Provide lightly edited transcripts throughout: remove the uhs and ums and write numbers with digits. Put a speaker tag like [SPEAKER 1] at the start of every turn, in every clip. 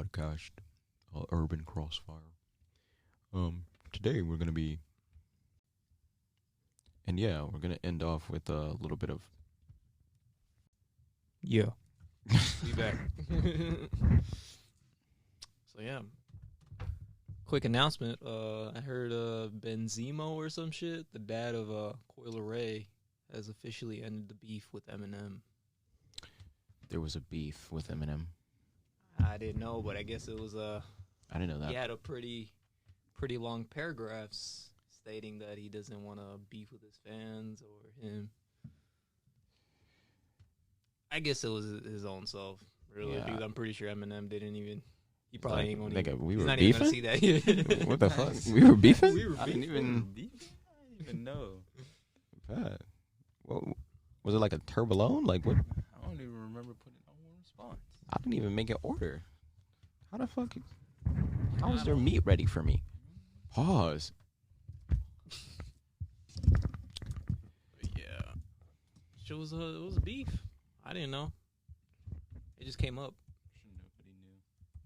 [SPEAKER 1] podcast, Urban Crossfire. Today we're gonna be, and yeah, we're gonna end off with a little bit of.
[SPEAKER 2] Yeah. Be back. So yeah. Quick announcement. I heard Benzemo or some shit, the dad of Coi Leray, has officially ended the beef with Eminem.
[SPEAKER 1] There was a beef with Eminem.
[SPEAKER 2] I didn't know, but I guess it was
[SPEAKER 1] I didn't know that.
[SPEAKER 2] He had a pretty long paragraphs stating that he doesn't want to beef with his fans or him. I guess it was his own self, really,
[SPEAKER 1] Yeah.
[SPEAKER 2] because I'm pretty sure Eminem didn't even. He probably ain't gonna.
[SPEAKER 1] We
[SPEAKER 2] he's
[SPEAKER 1] were
[SPEAKER 2] not
[SPEAKER 1] beefing.
[SPEAKER 2] even gonna see that.
[SPEAKER 1] What the fuck? We were beefing.
[SPEAKER 2] We were
[SPEAKER 1] I didn't even.
[SPEAKER 3] I didn't even know.
[SPEAKER 1] Bad. What was it, like a turbolone? Like what?
[SPEAKER 3] I don't even remember putting on one response.
[SPEAKER 1] I didn't even make an order. How the fuck? How was their meat ready for me? Pause.
[SPEAKER 2] Yeah, it was a beef. I didn't know. It just came up.
[SPEAKER 3] Nobody knew.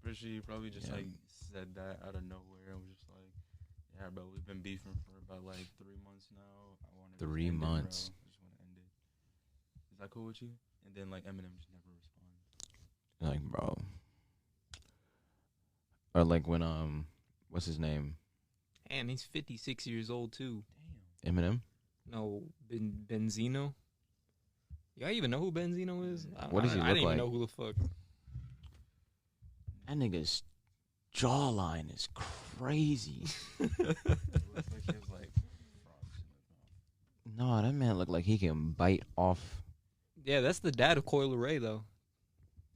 [SPEAKER 3] Pretty sure you probably just
[SPEAKER 1] Yeah.
[SPEAKER 3] like said that out of nowhere and was just like, "Yeah, bro, we've been beefing for about like 3 months now. I want to
[SPEAKER 1] 3 months.
[SPEAKER 3] I just want to end it. Is that cool with you?" And then like Eminem just never responded.
[SPEAKER 1] Like, bro. Or like when what's his name?
[SPEAKER 2] And he's 56 years old too.
[SPEAKER 3] Damn.
[SPEAKER 1] Eminem.
[SPEAKER 2] No, Benzino. Y'all even know who Benzino is?
[SPEAKER 1] What does he
[SPEAKER 2] I
[SPEAKER 1] look
[SPEAKER 2] didn't
[SPEAKER 1] like?
[SPEAKER 2] even know who the fuck.
[SPEAKER 1] That nigga's jawline is crazy.
[SPEAKER 3] It looks like he has like frogs in his mouth.
[SPEAKER 1] No, that man look like he can bite off.
[SPEAKER 2] Yeah, that's the dad of Coi Leray, though.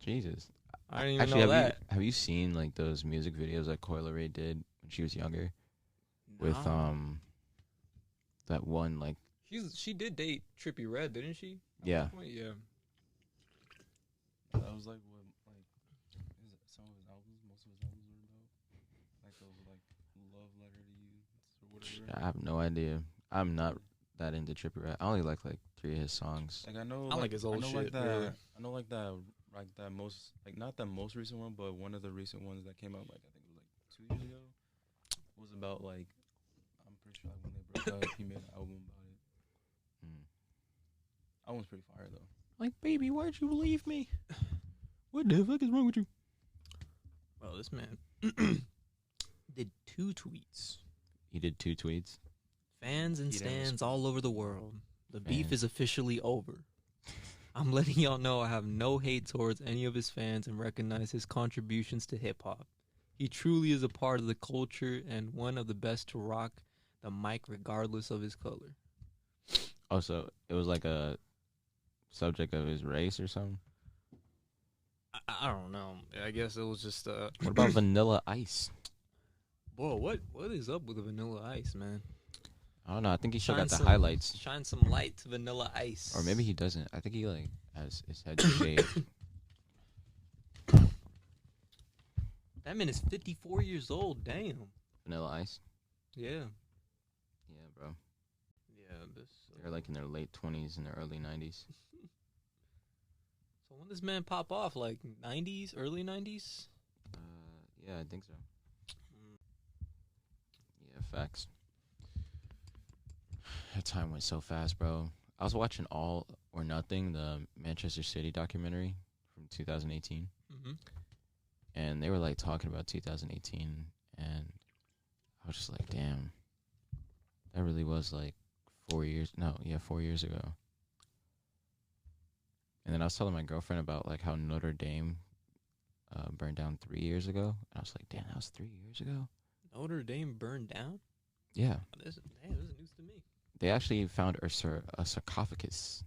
[SPEAKER 1] Jesus.
[SPEAKER 2] I didn't even
[SPEAKER 1] Actually,
[SPEAKER 2] know that.
[SPEAKER 1] have you seen like those music videos that Coi Leray did when she was younger? With
[SPEAKER 2] No.
[SPEAKER 1] that one like
[SPEAKER 2] She did date Trippie Redd, didn't she? At
[SPEAKER 1] Yeah.
[SPEAKER 2] one point? Yeah.
[SPEAKER 3] That was like what is it, some of his albums, most of his albums were about. Like those like love letter to you or whatever.
[SPEAKER 1] I have no idea. I'm not that into Trippie Redd. I only like 3 of his songs.
[SPEAKER 3] Like I know,
[SPEAKER 2] I like his old
[SPEAKER 3] I know
[SPEAKER 2] shit,
[SPEAKER 3] Like that,
[SPEAKER 2] really.
[SPEAKER 3] I know like that most like not the most recent one, but one of the recent ones that came out like I think it was like 2 years ago. Was about like I'm pretty sure like when they broke up, he made an album about it. That one's pretty fire though.
[SPEAKER 1] Like, baby, why'd you leave me? What the fuck is wrong with you?
[SPEAKER 2] Well, this man did 2 tweets.
[SPEAKER 1] He did 2 tweets.
[SPEAKER 2] Fans and
[SPEAKER 3] He didn't
[SPEAKER 2] stands all over the world. The beef
[SPEAKER 1] Fans.
[SPEAKER 2] is officially over. I'm letting y'all know I have no hate towards any of his fans and recognize his contributions to hip-hop. He truly is a part of the culture and one of the best to rock the mic regardless of his color.
[SPEAKER 1] Oh, so it was like a subject of his race or something?
[SPEAKER 2] I don't know. I guess it was just
[SPEAKER 1] What about Vanilla Ice?
[SPEAKER 2] Whoa, what is up with the Vanilla Ice, man?
[SPEAKER 1] I don't know. I think he still
[SPEAKER 2] Shine
[SPEAKER 1] got the
[SPEAKER 2] some-
[SPEAKER 1] highlights.
[SPEAKER 2] Shine some light to Vanilla Ice.
[SPEAKER 1] Or maybe he doesn't. I think he has his head shaved.
[SPEAKER 2] That man is 54 years old. Damn.
[SPEAKER 1] Vanilla Ice.
[SPEAKER 2] Yeah.
[SPEAKER 1] Yeah, bro.
[SPEAKER 2] Yeah.
[SPEAKER 1] They're like in their late 20s and their early 90s.
[SPEAKER 2] So when does man pop off? Like 90s, early 90s?
[SPEAKER 1] Yeah, I think so. Yeah, facts. That time went so fast, bro. I was watching All or Nothing, the Manchester City documentary from 2018.
[SPEAKER 2] Mm-hmm.
[SPEAKER 1] And they were like talking about 2018, and I was just like, damn, that really was like 4 years. No, yeah, 4 years ago. And then I was telling my girlfriend about like how Notre Dame burned down 3 years ago. And I was like, damn, that was 3 years ago.
[SPEAKER 2] Notre Dame burned down?
[SPEAKER 1] Yeah,
[SPEAKER 2] This is news to me.
[SPEAKER 1] they actually found a sarcophagus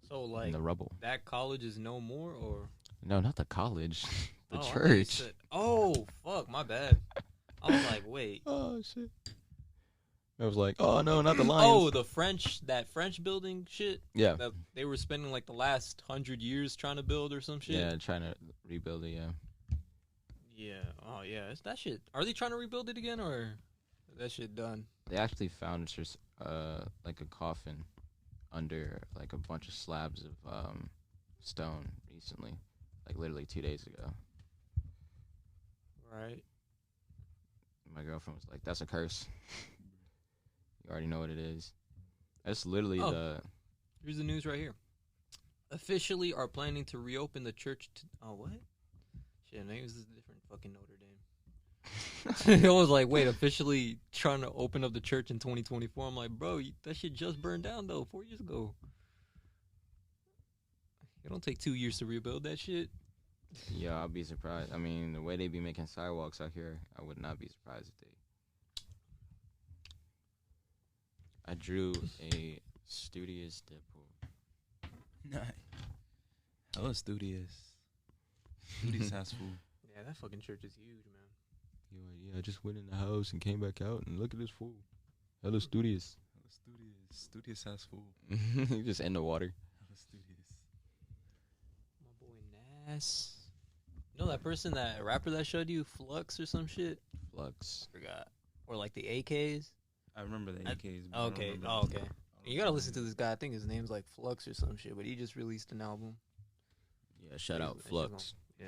[SPEAKER 2] So
[SPEAKER 1] in
[SPEAKER 2] like
[SPEAKER 1] the rubble.
[SPEAKER 2] that college is no more, or
[SPEAKER 1] No, not the college, the
[SPEAKER 2] Oh, I thought you
[SPEAKER 1] church.
[SPEAKER 2] said- oh fuck, my bad. I was like, wait.
[SPEAKER 1] Oh shit. I was like, oh no, not the
[SPEAKER 2] Oh,
[SPEAKER 1] Lions.
[SPEAKER 2] that French building shit
[SPEAKER 1] Yeah,
[SPEAKER 2] that they were spending like the last 100 years trying to build or some shit.
[SPEAKER 1] yeah, trying to rebuild it. Yeah.
[SPEAKER 2] Yeah. Oh yeah. It's that shit. Are they trying to rebuild it again, or is that shit done?
[SPEAKER 1] They actually found just like a coffin under like a bunch of slabs of stone recently, like literally 2 days ago. girlfriend was like, "That's a curse." You already know what it is. That's literally
[SPEAKER 2] Here's the news right here. Officially are planning to reopen the church. What? Shit, maybe this is a different fucking Notre Dame. I was like, wait, officially trying to open up the church in 2024. I'm like, bro, that shit just burned down though 4 years ago. It don't take 2 years to rebuild that shit.
[SPEAKER 1] Yeah, I'll be surprised. I mean, the way they be making sidewalks out here, I would not be surprised if they. I drew a studious Deadpool.
[SPEAKER 3] Nice. Hella studious. Studious ass fool.
[SPEAKER 2] Yeah, that fucking church is huge, man.
[SPEAKER 1] Yeah, I just went in the house and came back out and look at this fool. Hella studious.
[SPEAKER 3] Hella studious. Studious ass fool.
[SPEAKER 1] You just in the water.
[SPEAKER 3] Hella studious.
[SPEAKER 2] My boy Nas. You know that person, that rapper that showed you Flux or some shit?
[SPEAKER 1] Flux.
[SPEAKER 2] Forgot. Or like the AKs.
[SPEAKER 3] I remember the AKs. but I don't
[SPEAKER 2] Okay.
[SPEAKER 3] remember
[SPEAKER 2] Oh,
[SPEAKER 3] the-
[SPEAKER 2] okay. You gotta listen to this guy. I think his name's like Flux or some shit, but he just released an album.
[SPEAKER 1] Yeah, shout out
[SPEAKER 2] That shit
[SPEAKER 1] Flux.
[SPEAKER 2] Yeah.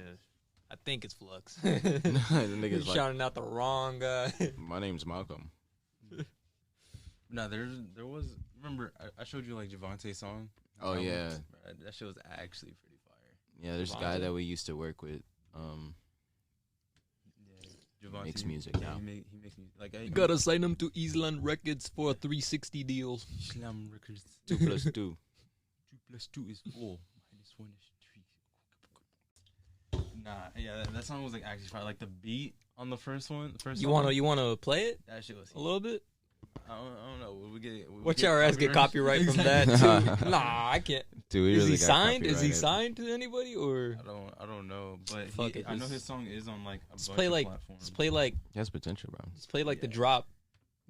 [SPEAKER 2] I think it's Flux.
[SPEAKER 1] The nigga's like,
[SPEAKER 2] shouting out the wrong guy.
[SPEAKER 1] my name's Malcolm.
[SPEAKER 3] No, there was. Remember, I showed you like Javante's song.
[SPEAKER 1] Oh,
[SPEAKER 3] Album?
[SPEAKER 1] yeah.
[SPEAKER 3] Bruh, that shit was actually pretty fire.
[SPEAKER 1] Yeah, there's a guy
[SPEAKER 2] Javante?
[SPEAKER 1] that we used to work with.
[SPEAKER 3] Yeah, Javante
[SPEAKER 1] Makes music now.
[SPEAKER 3] He makes music. Like
[SPEAKER 2] You gotta sign him to Island Records for a 360 deal.
[SPEAKER 3] Slam Records.
[SPEAKER 1] 2 plus 2.
[SPEAKER 3] 2 plus 2 is 4. Minus 1 is 3. Nah, yeah, that song was like actually fire. Like the beat on the first one.
[SPEAKER 2] You wanna play it
[SPEAKER 3] That shit was.
[SPEAKER 2] a little bit?
[SPEAKER 3] I don't know. Will we get? will we
[SPEAKER 2] Watch
[SPEAKER 3] get
[SPEAKER 2] our ass get copyright from that too. Nah, I can't.
[SPEAKER 1] Dude, we
[SPEAKER 2] Is
[SPEAKER 1] really
[SPEAKER 2] he
[SPEAKER 1] got
[SPEAKER 2] signed? Is he
[SPEAKER 1] copyrighted.
[SPEAKER 2] signed to anybody or?
[SPEAKER 3] I don't know, but
[SPEAKER 2] Fuck it,
[SPEAKER 3] I know
[SPEAKER 2] just-
[SPEAKER 3] his song is on like a
[SPEAKER 2] Just
[SPEAKER 3] bunch
[SPEAKER 2] play
[SPEAKER 3] of
[SPEAKER 2] like,
[SPEAKER 3] platforms.
[SPEAKER 2] just play like,
[SPEAKER 1] He has potential, bro.
[SPEAKER 2] just play like the
[SPEAKER 3] Yeah.
[SPEAKER 2] drop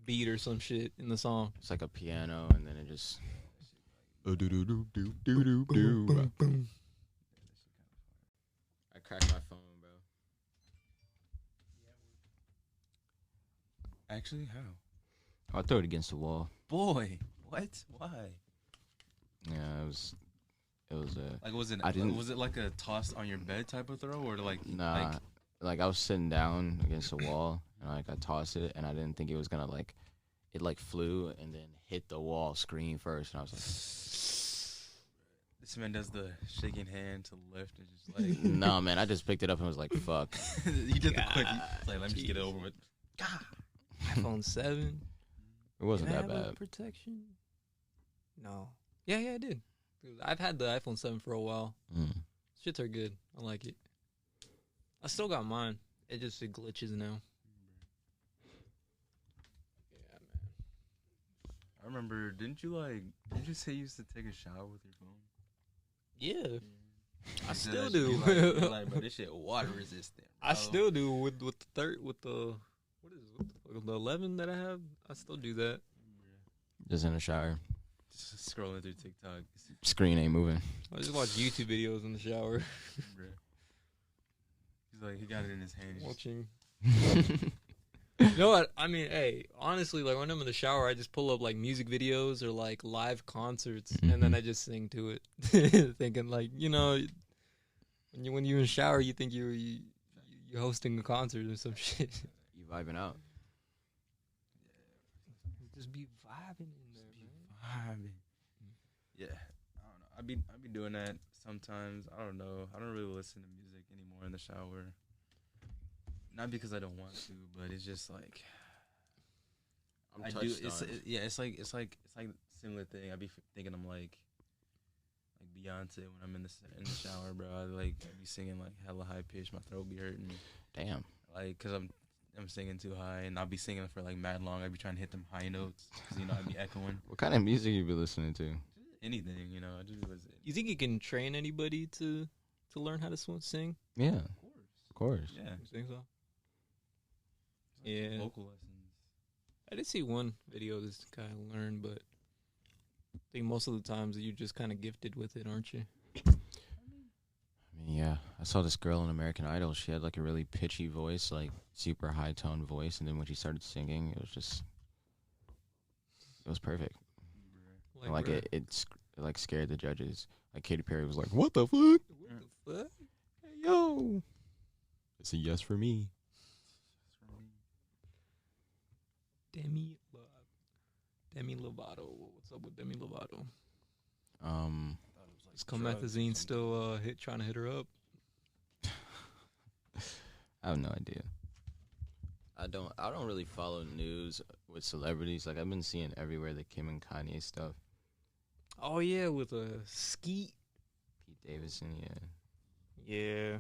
[SPEAKER 2] beat or some shit in the song.
[SPEAKER 1] It's like a piano, and then it just. I cracked my phone, bro.
[SPEAKER 3] Actually, how?
[SPEAKER 1] I'll throw it against the wall.
[SPEAKER 3] Boy, what? Why?
[SPEAKER 1] Yeah, it was
[SPEAKER 3] Like, was it?
[SPEAKER 1] I didn't-
[SPEAKER 3] Was it like a toss on your bed type of throw, or like?
[SPEAKER 1] nah. Like I was sitting down against the wall, and like I tossed it, and I didn't think it was gonna like, it like flew and then hit the wall screen first, and I was
[SPEAKER 3] This man does the shaking hand to lift and just
[SPEAKER 1] like,
[SPEAKER 3] like.
[SPEAKER 1] nah, man. I just picked it up and was like, fuck.
[SPEAKER 3] You did the quick.
[SPEAKER 2] God,
[SPEAKER 3] Like, let me just get it over with.
[SPEAKER 2] iPhone 7.
[SPEAKER 1] It wasn't
[SPEAKER 2] Did I
[SPEAKER 1] that
[SPEAKER 2] have a
[SPEAKER 1] bad.
[SPEAKER 2] protection? No. Yeah, I did. Dude, I've had the iPhone 7 for a while.
[SPEAKER 1] Mm.
[SPEAKER 2] Shits are good. I like it. I still got mine. It glitches now. Yeah, man.
[SPEAKER 3] I remember. Didn't you say you used to take a shower with your phone?
[SPEAKER 2] Yeah. I
[SPEAKER 3] You said
[SPEAKER 2] still
[SPEAKER 3] that shit be
[SPEAKER 2] do.
[SPEAKER 3] Like, like, bro, this shit water resistant.
[SPEAKER 2] I
[SPEAKER 3] bro.
[SPEAKER 2] still do with the what the fuck, the 11 that I have. I still do that.
[SPEAKER 1] Just in the shower.
[SPEAKER 3] Just scrolling through TikTok.
[SPEAKER 1] Screen ain't moving.
[SPEAKER 2] I just watch YouTube videos in the shower.
[SPEAKER 3] Bruh. He's like, he got it in his hand. He's just-
[SPEAKER 2] Watching. You know what? I mean, hey, honestly, like when I'm in the shower, I just pull up like music videos or like live concerts, and then
[SPEAKER 1] Mhm.
[SPEAKER 2] I just sing to it, thinking like, you know, when you're in the shower, you think you're hosting a concert or some shit.
[SPEAKER 1] You vibing out.
[SPEAKER 2] Just be vibing in there, man.
[SPEAKER 3] Vibing. Yeah, I don't know. I'd be doing that sometimes. I don't know. I don't really listen to music anymore in the shower. Not because I don't want to, but it's just like
[SPEAKER 1] I'm
[SPEAKER 3] I do.
[SPEAKER 1] touched
[SPEAKER 3] It's
[SPEAKER 1] on.
[SPEAKER 3] it's like similar thing. I be thinking I'm like Beyonce when I'm in the shower, bro. I be singing like hella high pitch. My throat be hurting,
[SPEAKER 1] Damn.
[SPEAKER 3] like because I'm singing too high, and I'll be singing for like mad long. I'd be trying to hit them high notes, 'cause, you know, I'd be echoing.
[SPEAKER 1] What kind of music you be listening to?
[SPEAKER 3] Anything, you know. I just was.
[SPEAKER 2] You think you can train anybody to learn how to sing?
[SPEAKER 1] Yeah,
[SPEAKER 3] Of course.
[SPEAKER 1] of course.
[SPEAKER 3] Yeah.
[SPEAKER 2] You think so?
[SPEAKER 3] It's like
[SPEAKER 2] Yeah.
[SPEAKER 3] vocal lessons.
[SPEAKER 2] I did see one video this guy learned, but I think most of the times you're just kind of gifted with it, aren't you?
[SPEAKER 1] I mean, yeah. I saw this girl in American Idol. She had like a really pitchy voice, like super high tone voice, and then when she started singing, it was perfect. Like
[SPEAKER 2] bruh,
[SPEAKER 1] it like scared the judges. Like Katy Perry was like, "What the fuck?
[SPEAKER 2] what the fuck?
[SPEAKER 1] Hey, yo, it's a yes for me."
[SPEAKER 2] Demi Lovato. What's up with Demi Lovato? Is Comethazine still trying to hit her up?
[SPEAKER 1] I have no idea. I don't really follow news with celebrities. Like I've been seeing everywhere the Kim and Kanye stuff.
[SPEAKER 2] Oh yeah, with a Skeet.
[SPEAKER 1] Pete Davidson, yeah.
[SPEAKER 2] Yeah.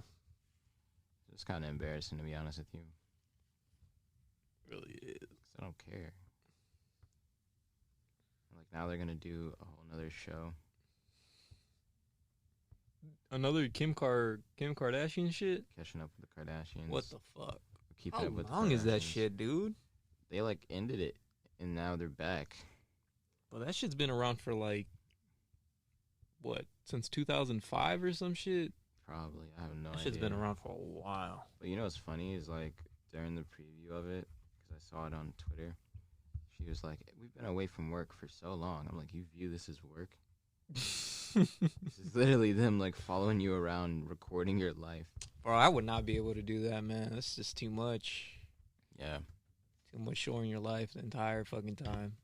[SPEAKER 1] It's kind of embarrassing to be honest with you.
[SPEAKER 2] It really is.
[SPEAKER 1] 'Cause I don't care. Like now they're gonna do a whole nother show.
[SPEAKER 2] Another Kim Kardashian shit.
[SPEAKER 1] Catching up with the Kardashians.
[SPEAKER 2] What the fuck?
[SPEAKER 1] Keeping
[SPEAKER 2] How
[SPEAKER 1] up with the
[SPEAKER 2] long is that
[SPEAKER 1] Kardashians.
[SPEAKER 2] shit, dude?
[SPEAKER 1] They like ended it, and now they're back.
[SPEAKER 2] But that shit's been around for like what, since 2005 or some shit?
[SPEAKER 1] Probably, I have no
[SPEAKER 2] That
[SPEAKER 1] idea.
[SPEAKER 2] shit's been around for a while.
[SPEAKER 1] But you know what's funny is like during the preview of it, because I saw it on Twitter, she was like, "We've been away from work for so long." I'm like, "You view this as work?" This is literally them like following you around, recording your life.
[SPEAKER 2] Bro, I would not be able to do that, man. That's just too much.
[SPEAKER 1] Yeah.
[SPEAKER 2] Too much showing your life the entire fucking time.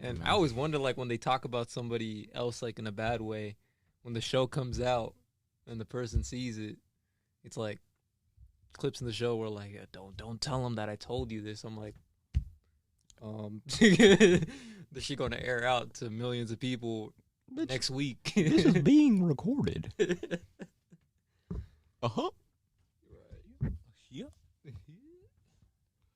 [SPEAKER 1] Yeah,
[SPEAKER 2] And
[SPEAKER 1] man.
[SPEAKER 2] I always wonder, like, when they talk about somebody else, like, in a bad way, when the show comes out and the person sees it, it's like clips in the show where, like, don't tell them that I told you this. I'm like, the shit gonna air out to millions of people next week.
[SPEAKER 1] This is being recorded.
[SPEAKER 3] Right. Yeah.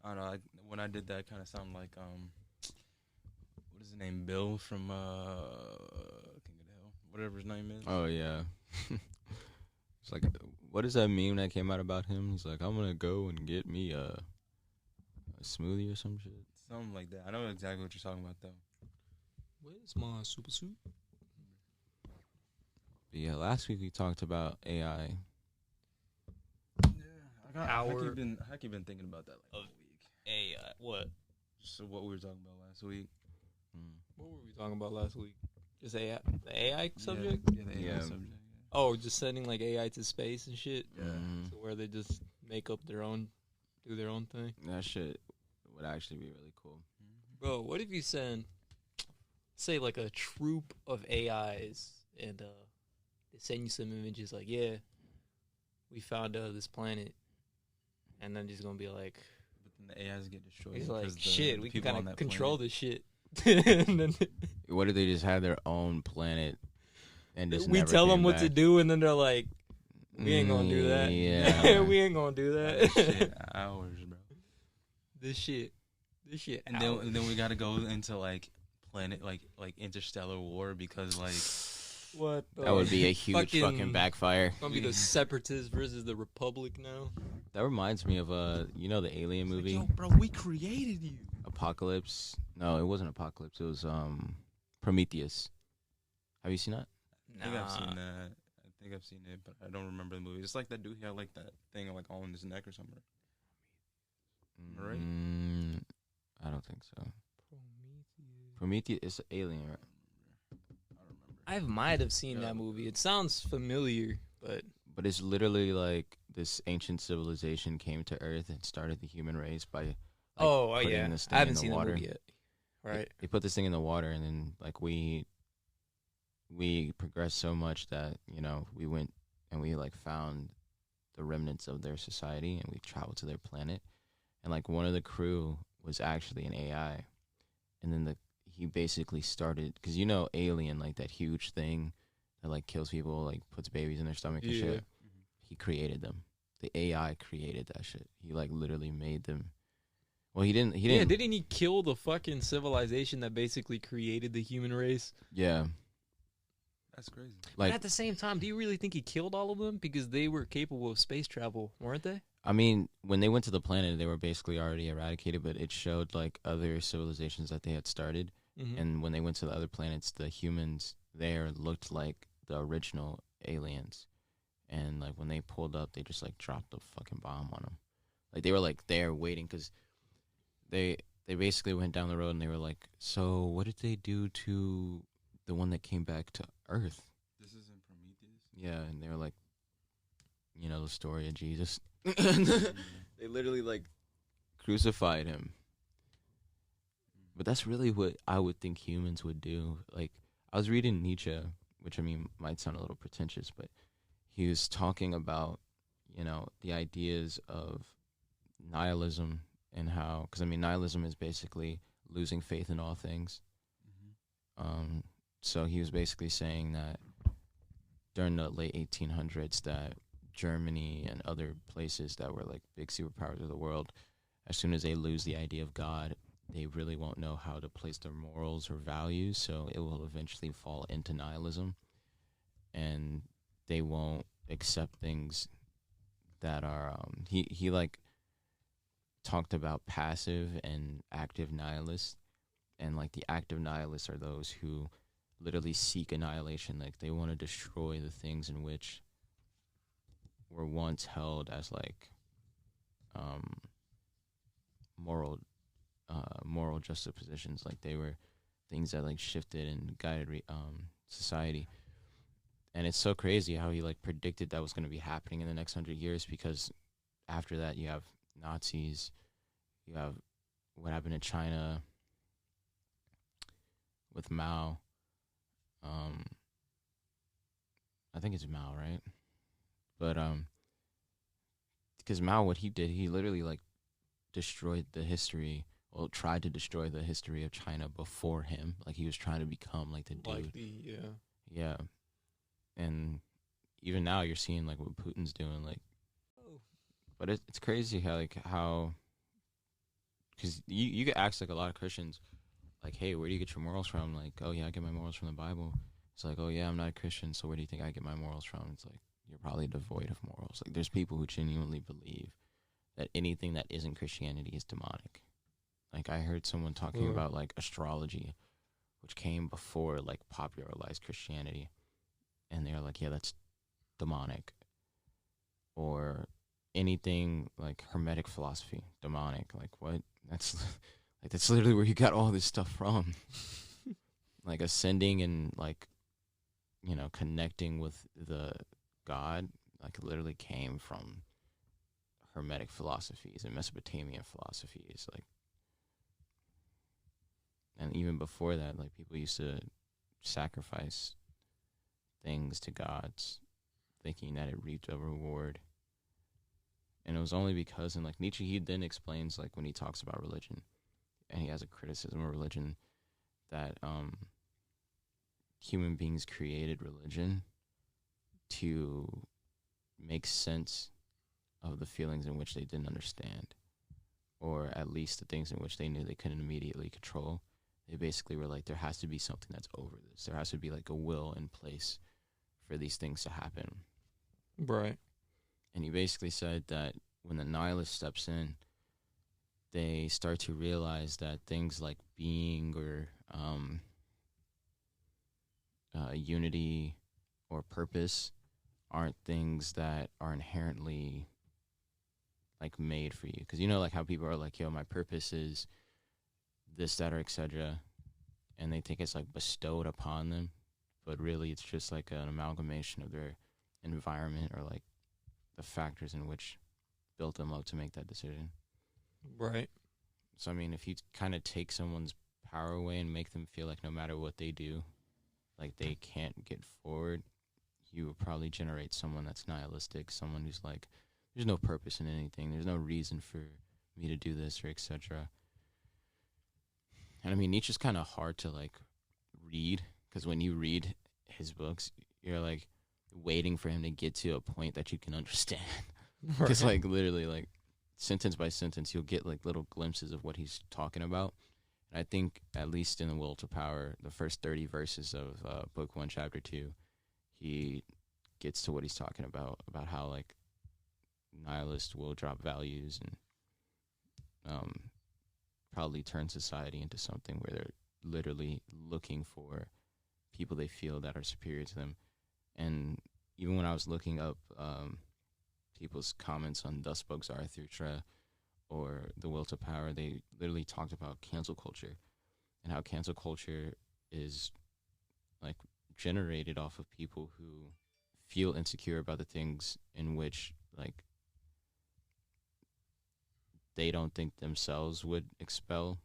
[SPEAKER 3] I don't know. When I did that, it kind of sounded like what is his name? Bill from King of the Hill, whatever his name is.
[SPEAKER 1] Oh yeah. It's like, what is that meme that came out about him? He's like, I'm gonna go and get me a smoothie or some shit.
[SPEAKER 3] Something like that. I know exactly what you're talking about, though.
[SPEAKER 2] Where's my super suit?
[SPEAKER 1] But yeah, last week we talked about AI.
[SPEAKER 3] Yeah, I keep been thinking about that like all week.
[SPEAKER 2] AI. What?
[SPEAKER 3] So what we were talking about last week?
[SPEAKER 2] What were we talking about last week? Just AI, the AI subject?
[SPEAKER 3] Yeah, the AI
[SPEAKER 1] Yeah.
[SPEAKER 3] subject.
[SPEAKER 2] Oh, just sending like AI to space and shit.
[SPEAKER 3] Yeah.
[SPEAKER 2] So where they just make up their own, do their own thing.
[SPEAKER 1] That shit would actually be really cool.
[SPEAKER 2] Bro, what if you send, say, like a troop of AIs and they send you some images like, yeah, we found this planet, and then just gonna be like,
[SPEAKER 3] But then the AIs get destroyed.
[SPEAKER 2] it's like,
[SPEAKER 3] because
[SPEAKER 2] shit,
[SPEAKER 3] the
[SPEAKER 2] we can
[SPEAKER 3] people on
[SPEAKER 2] kind of
[SPEAKER 3] that
[SPEAKER 2] control
[SPEAKER 3] planet-
[SPEAKER 2] this shit. And then
[SPEAKER 1] What if they just had their own planet and just
[SPEAKER 2] we
[SPEAKER 1] never
[SPEAKER 2] tell them
[SPEAKER 1] came
[SPEAKER 2] what to
[SPEAKER 1] back?
[SPEAKER 2] do, and then they're like, we ain't gonna do that.
[SPEAKER 1] Yeah.
[SPEAKER 2] We ain't gonna do
[SPEAKER 3] That
[SPEAKER 2] that.
[SPEAKER 3] shit, hours, bro.
[SPEAKER 2] This shit.
[SPEAKER 3] And then we gotta go into like planet like interstellar war because like
[SPEAKER 2] What?
[SPEAKER 1] That would be a huge fucking backfire.
[SPEAKER 2] Gonna be the separatists versus the Republic now.
[SPEAKER 1] That reminds me of you know the Alien movie,
[SPEAKER 3] yo, bro, we created you.
[SPEAKER 1] Apocalypse. No, it wasn't Apocalypse. It was Prometheus. Have you seen that?
[SPEAKER 3] I think I've seen that. I think I've seen it, but I don't remember the movie. It's like that dude he had like that thing like all in his neck or something. Right?
[SPEAKER 1] I don't think so. Prometheus is Alien, right?
[SPEAKER 3] I don't remember.
[SPEAKER 2] I might have seen that movie. It sounds familiar, but
[SPEAKER 1] But it's literally like this ancient civilization came to Earth and started the human race by putting
[SPEAKER 2] yeah,
[SPEAKER 1] this
[SPEAKER 2] I
[SPEAKER 1] thing
[SPEAKER 2] haven't
[SPEAKER 1] in the
[SPEAKER 2] seen
[SPEAKER 1] water.
[SPEAKER 2] the movie yet. Right.
[SPEAKER 1] They put this thing in the water, and then like we progressed so much that we went and we like found the remnants of their society, and we traveled to their planet, and like one of the crew was actually an AI, and then he basically started because Alien, like that huge thing that like kills people, like puts babies in their stomach and
[SPEAKER 2] Yeah.
[SPEAKER 1] shit. He created them. The AI created that shit. He like literally made them. Well, he didn't.
[SPEAKER 2] Yeah, didn't he kill the fucking civilization that basically created the human race?
[SPEAKER 1] Yeah.
[SPEAKER 3] That's crazy.
[SPEAKER 2] But
[SPEAKER 1] Like,
[SPEAKER 2] at the same time, do you really think he killed all of them? Because they were capable of space travel, weren't they?
[SPEAKER 1] I mean, when they went to the planet, they were basically already eradicated, but it showed like other civilizations that they had started.
[SPEAKER 2] Mm-hmm.
[SPEAKER 1] And when they went to the other planets, the humans there looked like the original aliens. And like when they pulled up, they just like dropped a fucking bomb on them. Like they were like there waiting because they basically went down the road and they were like, so what did they do to the one that came back to Earth?
[SPEAKER 3] This isn't Prometheus.
[SPEAKER 1] Yeah, and they were like, the story of Jesus. They literally like crucified him. But that's really what I would think humans would do. Like, I was reading Nietzsche, which I mean might sound a little pretentious, but he was talking about, the ideas of nihilism and how, because I mean, nihilism is basically losing faith in all things. Um, so he was basically saying that during the late 1800s, that Germany and other places that were like big superpowers of the world, as soon as they lose the idea of God, they really won't know how to place their morals or values. So it will eventually fall into nihilism, and they won't accept things that are. He like talked about passive and active nihilists, and like the active nihilists are those who literally seek annihilation. Like they want to destroy the things in which were once held as like moral moral juxtapositions. Like they were things that like shifted and guided society. And it's so crazy how he like predicted that was going to be happening in the next 100 years, because after that you have Nazis, you have what happened in China with Mao. I think it's Mao, right? But because Mao, what he did, he literally like destroyed the history. Well, tried to destroy the history of China before him. Like he was trying to become like the dude. Yeah. And even now, you're seeing like what Putin's doing. Like, but it's crazy how because you get asked like a lot of Christians, like, hey, where do you get your morals from? Like, oh yeah, I get my morals from the Bible. It's like, oh yeah, I'm not a Christian, so where do you think I get my morals from? It's like, you're probably devoid of morals. Like, there's people who genuinely believe that anything that isn't Christianity is demonic. Like, I heard someone talking about like astrology, which came before like popularized Christianity, and they're like, yeah, that's demonic. Or anything like Hermetic philosophy, demonic. Like, what? That's like that's literally where you got all this stuff from. Like ascending and like, connecting with the God, like literally came from Hermetic philosophies and Mesopotamian philosophies. Like, and even before that, like people used to sacrifice things to gods, thinking that it reaped a reward. And it was only because, and like Nietzsche, he then explains, like when he talks about religion, and he has a criticism of religion, that human beings created religion to make sense of the feelings in which they didn't understand, or at least the things in which they knew they couldn't immediately control. They basically were like, there has to be something that's over this. There has to be like a will in place for these things to happen.
[SPEAKER 2] Right.
[SPEAKER 1] And he basically said that when the nihilist steps in, they start to realize that things like being or unity or purpose aren't things that are inherently like made for you. Because like how people are like, yo, my purpose is this, that, or etc. And they think it's like bestowed upon them, but really it's just like an amalgamation of their environment or like the factors in which built them up to make that decision.
[SPEAKER 2] Right.
[SPEAKER 1] So I mean, if you kind of take someone's power away and make them feel like no matter what they do, like they can't get forward, you will probably generate someone that's nihilistic, someone who's like, there's no purpose in anything, there's no reason for me to do this or etc. And I mean, Nietzsche's kind of hard to like read, because when you read his books, you're like waiting for him to get to a point that you can understand. Because like literally like sentence by sentence, you'll get like little glimpses of what he's talking about. And I think at least in The Will to Power, the first 30 verses of book 1, chapter 2, he gets to what he's talking about how like nihilists will drop values and probably turn society into something where they're literally looking for people they feel that are superior to them. And even when I was looking up people's comments on Thus Spoke Zarathustra or The Will to Power, they literally talked about cancel culture and how cancel culture is like generated off of people who feel insecure about the things in which like they don't think themselves would expel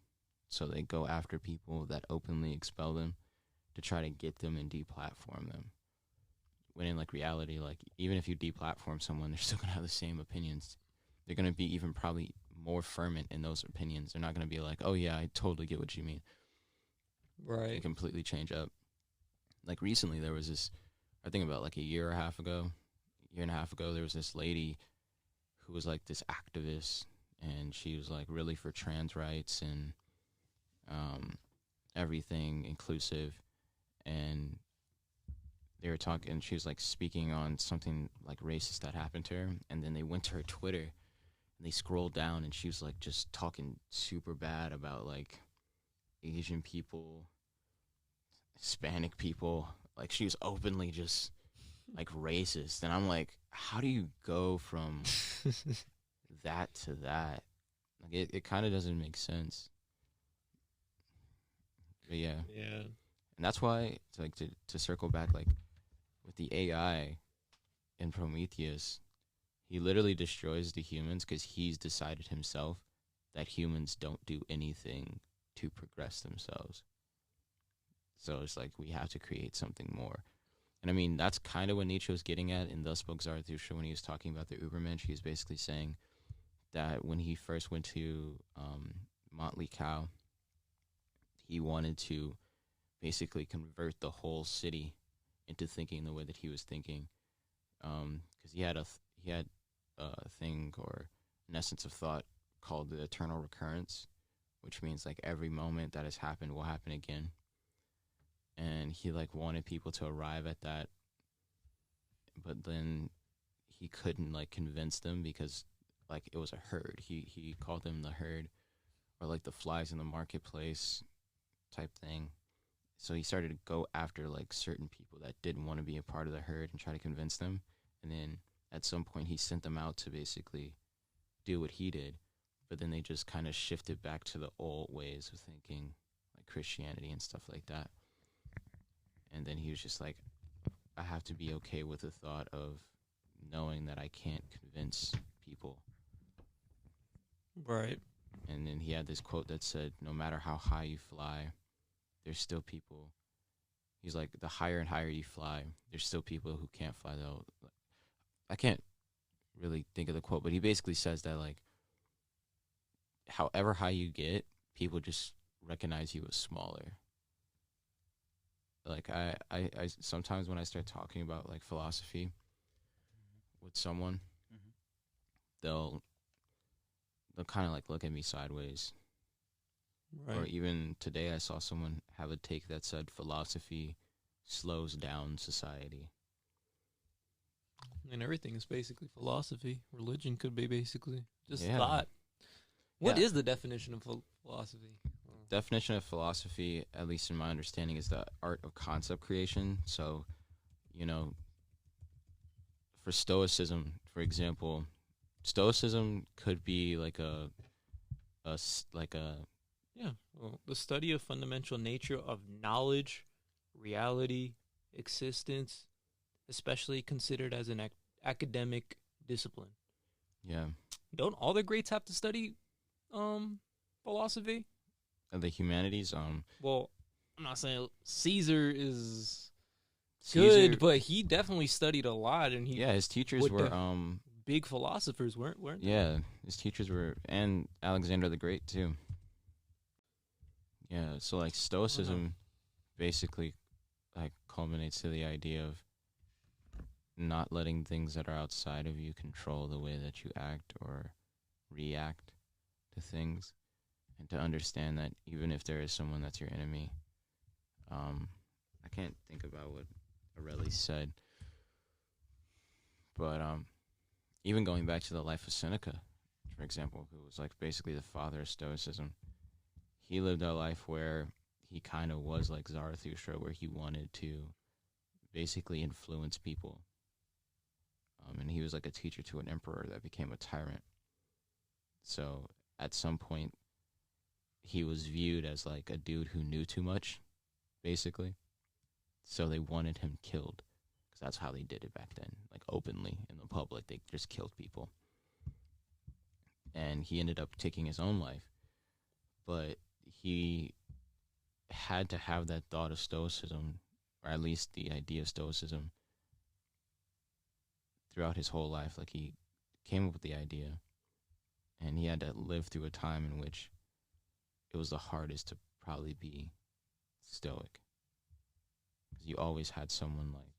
[SPEAKER 1] So they go after people that openly expel them to try to get them and deplatform them. When in like reality, like even if you deplatform someone, they're still gonna have the same opinions. They're gonna be even probably more fervent in those opinions. They're not gonna be like, oh yeah, I totally get what you mean.
[SPEAKER 2] Right.
[SPEAKER 1] They completely change up. Like recently there was this, I think about like a year and a half ago, there was this lady who was like this activist, and she was like really for trans rights and everything inclusive. And they were talking, she was like speaking on something like racist that happened to her, and then they went to her Twitter and they scrolled down, and she was like just talking super bad about like Asian people, Hispanic people. Like she was openly just like racist, and I'm like, how do you go from that to that? Like it kind of doesn't make sense. But yeah,
[SPEAKER 2] Yeah.
[SPEAKER 1] and that's why it's like to circle back, like with the AI in Prometheus, he literally destroys the humans because he's decided himself that humans don't do anything to progress themselves. So it's like we have to create something more. And I mean, that's kind of what Nietzsche was getting at in Thus Spoke Zarathustra when he was talking about the Ubermensch. He was basically saying that when he first went to Motley Cow, he wanted to basically convert the whole city into thinking the way that he was thinking, because he had a thing or an essence of thought called the eternal recurrence, which means like every moment that has happened will happen again. And he like wanted people to arrive at that, but then he couldn't like convince them because like it was a herd. He called them the herd, or like the flies in the marketplace type thing. So he started to go after like certain people that didn't want to be a part of the herd and try to convince them. And then at some point he sent them out to basically do what he did, but then they just kind of shifted back to the old ways of thinking, like Christianity and stuff like that. And then he was just like, I have to be okay with the thought of knowing that I can't convince people.
[SPEAKER 2] Right.
[SPEAKER 1] And then he had this quote that said, no matter how high you fly, there's still people. He's like, the higher and higher you fly, there's still people who can't fly though. I can't really think of the quote, but he basically says that like, however high you get, people just recognize you as smaller. Like I sometimes when I start talking about like philosophy with someone, they'll kind of like look at me sideways.
[SPEAKER 2] Right.
[SPEAKER 1] Or even today I saw someone have a take that said philosophy slows down society.
[SPEAKER 2] And everything is basically philosophy. Religion could be basically just
[SPEAKER 1] Yeah.
[SPEAKER 2] thought. What
[SPEAKER 1] Yeah.
[SPEAKER 2] is the definition of philosophy?
[SPEAKER 1] Definition of philosophy, at least in my understanding, is the art of concept creation. So, you know, for Stoicism, for example, Stoicism could be like
[SPEAKER 2] Yeah. Well, the study of fundamental nature of knowledge, reality, existence, especially considered as an academic discipline.
[SPEAKER 1] yeah,
[SPEAKER 2] Don't all the greats have to study philosophy?
[SPEAKER 1] the humanities.
[SPEAKER 2] Well, I'm not saying Caesar is
[SPEAKER 1] Caesar,
[SPEAKER 2] good, but he definitely studied a lot, and he
[SPEAKER 1] yeah, his teachers
[SPEAKER 2] would
[SPEAKER 1] were
[SPEAKER 2] big philosophers, weren't they?
[SPEAKER 1] yeah, his teachers were, and Alexander the Great too. Yeah, so like Stoicism basically like culminates to the idea of not letting things that are outside of you control the way that you act or react to things, and to understand that even if there is someone that's your enemy, I can't think about what Aurelius said, but even going back to the life of Seneca, for example, who was like basically the father of Stoicism, he lived a life where he kind of was like Zarathustra, where he wanted to basically influence people. And he was like a teacher to an emperor that became a tyrant. So at some point, he was viewed as like a dude who knew too much, basically. So they wanted him killed, because that's how they did it back then, like openly in the public. They just killed people. And he ended up taking his own life. But he had to have that thought of Stoicism, or at least the idea of Stoicism, throughout his whole life. Like, he came up with the idea, and he had to live through a time in which it was the hardest to probably be stoic. Because you always had someone, like,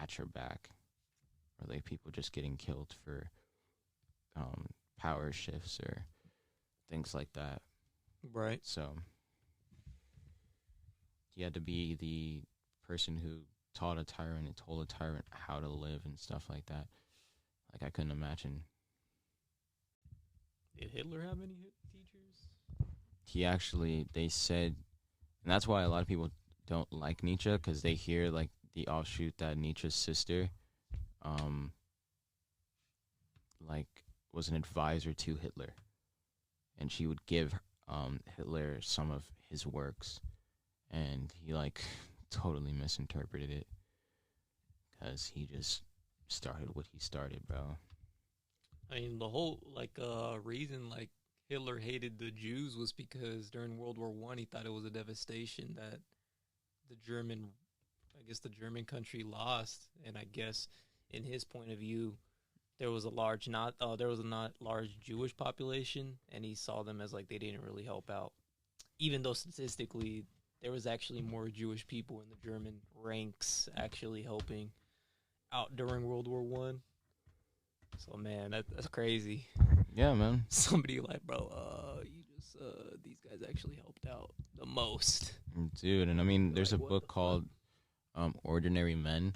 [SPEAKER 1] at your back, or like people just getting killed for power shifts or things like that.
[SPEAKER 2] Right.
[SPEAKER 1] So he had to be the person who taught a tyrant and told a tyrant how to live and stuff like that. Like, I couldn't imagine.
[SPEAKER 2] Did Hitler have any teachers?
[SPEAKER 1] He actually, they said, and that's why a lot of people don't like Nietzsche, because they hear like the offshoot that Nietzsche's sister, like, was an advisor to Hitler, and she would give Hitler some of his works, and he like totally misinterpreted it, because he just started what he started, bro.
[SPEAKER 2] I mean, the whole reason like Hitler hated the Jews was because during World War I he thought it was a devastation that the German country lost, and I guess in his point of view there was a not large Jewish population, and he saw them as like they didn't really help out, even though statistically there was actually more Jewish people in the German ranks actually helping out during World War I. So man, that's crazy.
[SPEAKER 1] Yeah, man.
[SPEAKER 2] Somebody like, bro, these guys actually helped out the most.
[SPEAKER 1] Dude, and I mean, there's
[SPEAKER 2] Like,
[SPEAKER 1] a
[SPEAKER 2] what
[SPEAKER 1] book
[SPEAKER 2] the
[SPEAKER 1] called Ordinary Men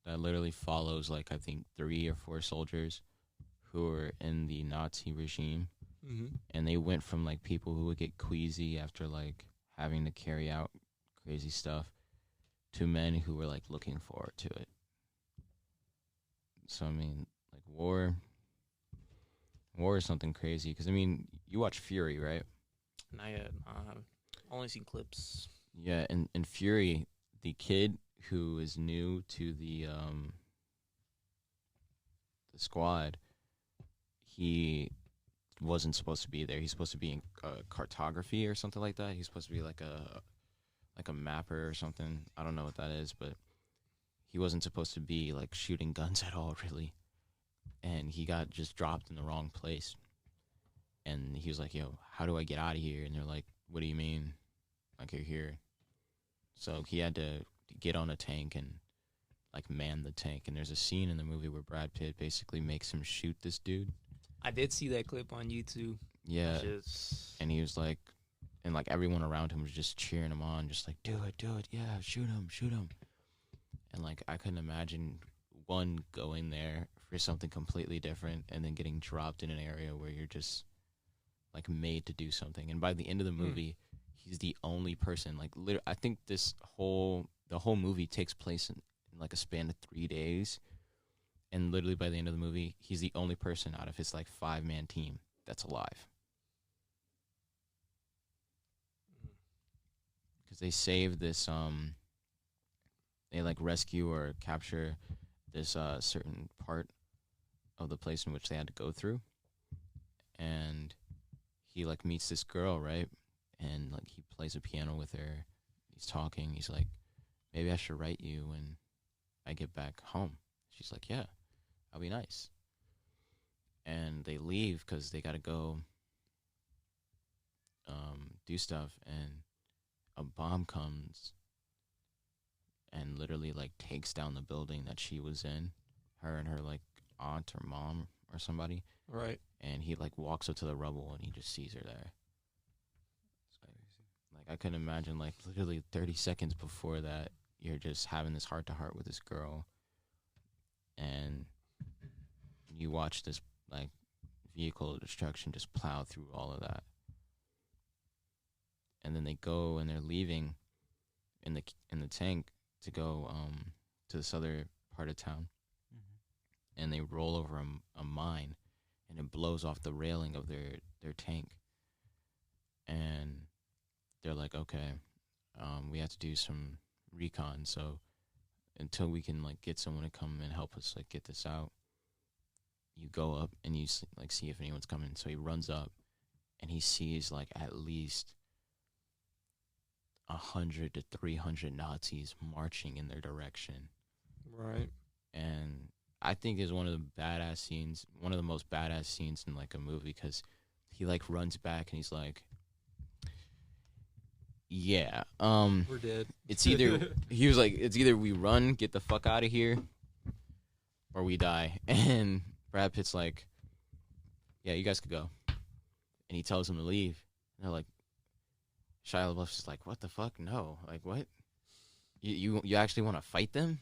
[SPEAKER 1] that literally follows, like, I think 3 or 4 soldiers who were in the Nazi regime.
[SPEAKER 2] Mm-hmm.
[SPEAKER 1] And they went from, like, people who would get queasy after, like, having to carry out crazy stuff to men who were, like, looking forward to it. So, I mean, like, war is something crazy. Because, I mean, you watch Fury, right?
[SPEAKER 2] Not yet. Only seen clips.
[SPEAKER 1] Yeah, and in Fury, the kid who is new to the squad, he wasn't supposed to be there. He's supposed to be in cartography or something like that. He's supposed to be like a mapper or something. I don't know what that is, but he wasn't supposed to be like shooting guns at all, really. And he got just dropped in the wrong place. And he was like, "Yo, how do I get out of here?" And they're like, "What do you mean? Like, you're here." So he had to get on a tank and like man the tank. And there's a scene in the movie where Brad Pitt basically makes him shoot this dude.
[SPEAKER 2] I did see that clip on YouTube.
[SPEAKER 1] Yeah. And he was like, and like everyone around him was just cheering him on, just like, do it, yeah, shoot him. And like, I couldn't imagine one going there for something completely different and then getting dropped in an area where you're just like made to do something. And by the end of the movie, he's the only person, like, I think the whole movie takes place in like a span of 3 days. And literally by the end of the movie, he's the only person out of his like 5-man team that's alive. Because they save this, they like rescue or capture this certain part of the place in which they had to go through. And he like meets this girl, right? And like he plays a piano with her. He's talking. He's like, "Maybe I should write you when I get back home." She's like, "Yeah, that'll be nice." And they leave because they got to go do stuff. And a bomb comes and literally like takes down the building that she was in, her and her like aunt or mom or somebody.
[SPEAKER 2] Right.
[SPEAKER 1] And he like walks up to the rubble and he just sees her there. Like, I couldn't imagine, like, literally 30 seconds before that, you're just having this heart-to-heart with this girl, and you watch this, like, vehicle of destruction just plow through all of that. And then they go and they're leaving in the tank to go to this other part of town, and they roll over a mine, and it blows off the railing of their tank. And they're like, "Okay, we have to do some recon, so until we can like get someone to come and help us like get this out, you go up and you like see if anyone's coming." So he runs up and he sees like at least 100 to 300 Nazis marching in their direction.
[SPEAKER 2] Right.
[SPEAKER 1] And I think is one of the badass scenes, one of the most badass scenes in like a movie, because he like runs back and he's like, yeah,
[SPEAKER 2] We're dead.
[SPEAKER 1] it's either he was like, it's either we run, get the fuck out of here, or we die. And Brad Pitt's like, yeah, you guys could go. And he tells them to leave. And they're like, Shia LaBeouf's just like, what the fuck? No, like what? You actually want to fight them?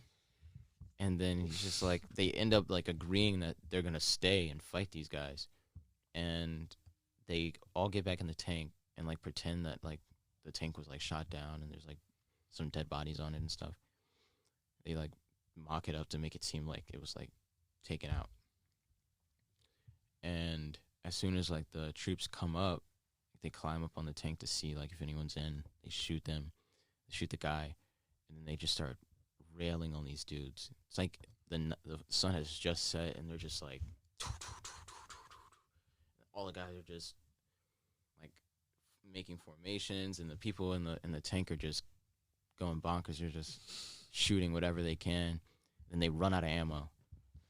[SPEAKER 1] And then he's just like, they end up like agreeing that they're gonna stay and fight these guys, and they all get back in the tank and like pretend that like the tank was like shot down and there's like some dead bodies on it and stuff. They like mock it up to make it seem like it was like taken out. And as soon as like the troops come up, they climb up on the tank to see like if anyone's in. They shoot them, they shoot the guy, and then they just start railing on these dudes. It's like the sun has just set, and they're just like, all the guys are just like making formations, and the people in the tank are just going bonkers. They're just shooting whatever they can, and they run out of ammo.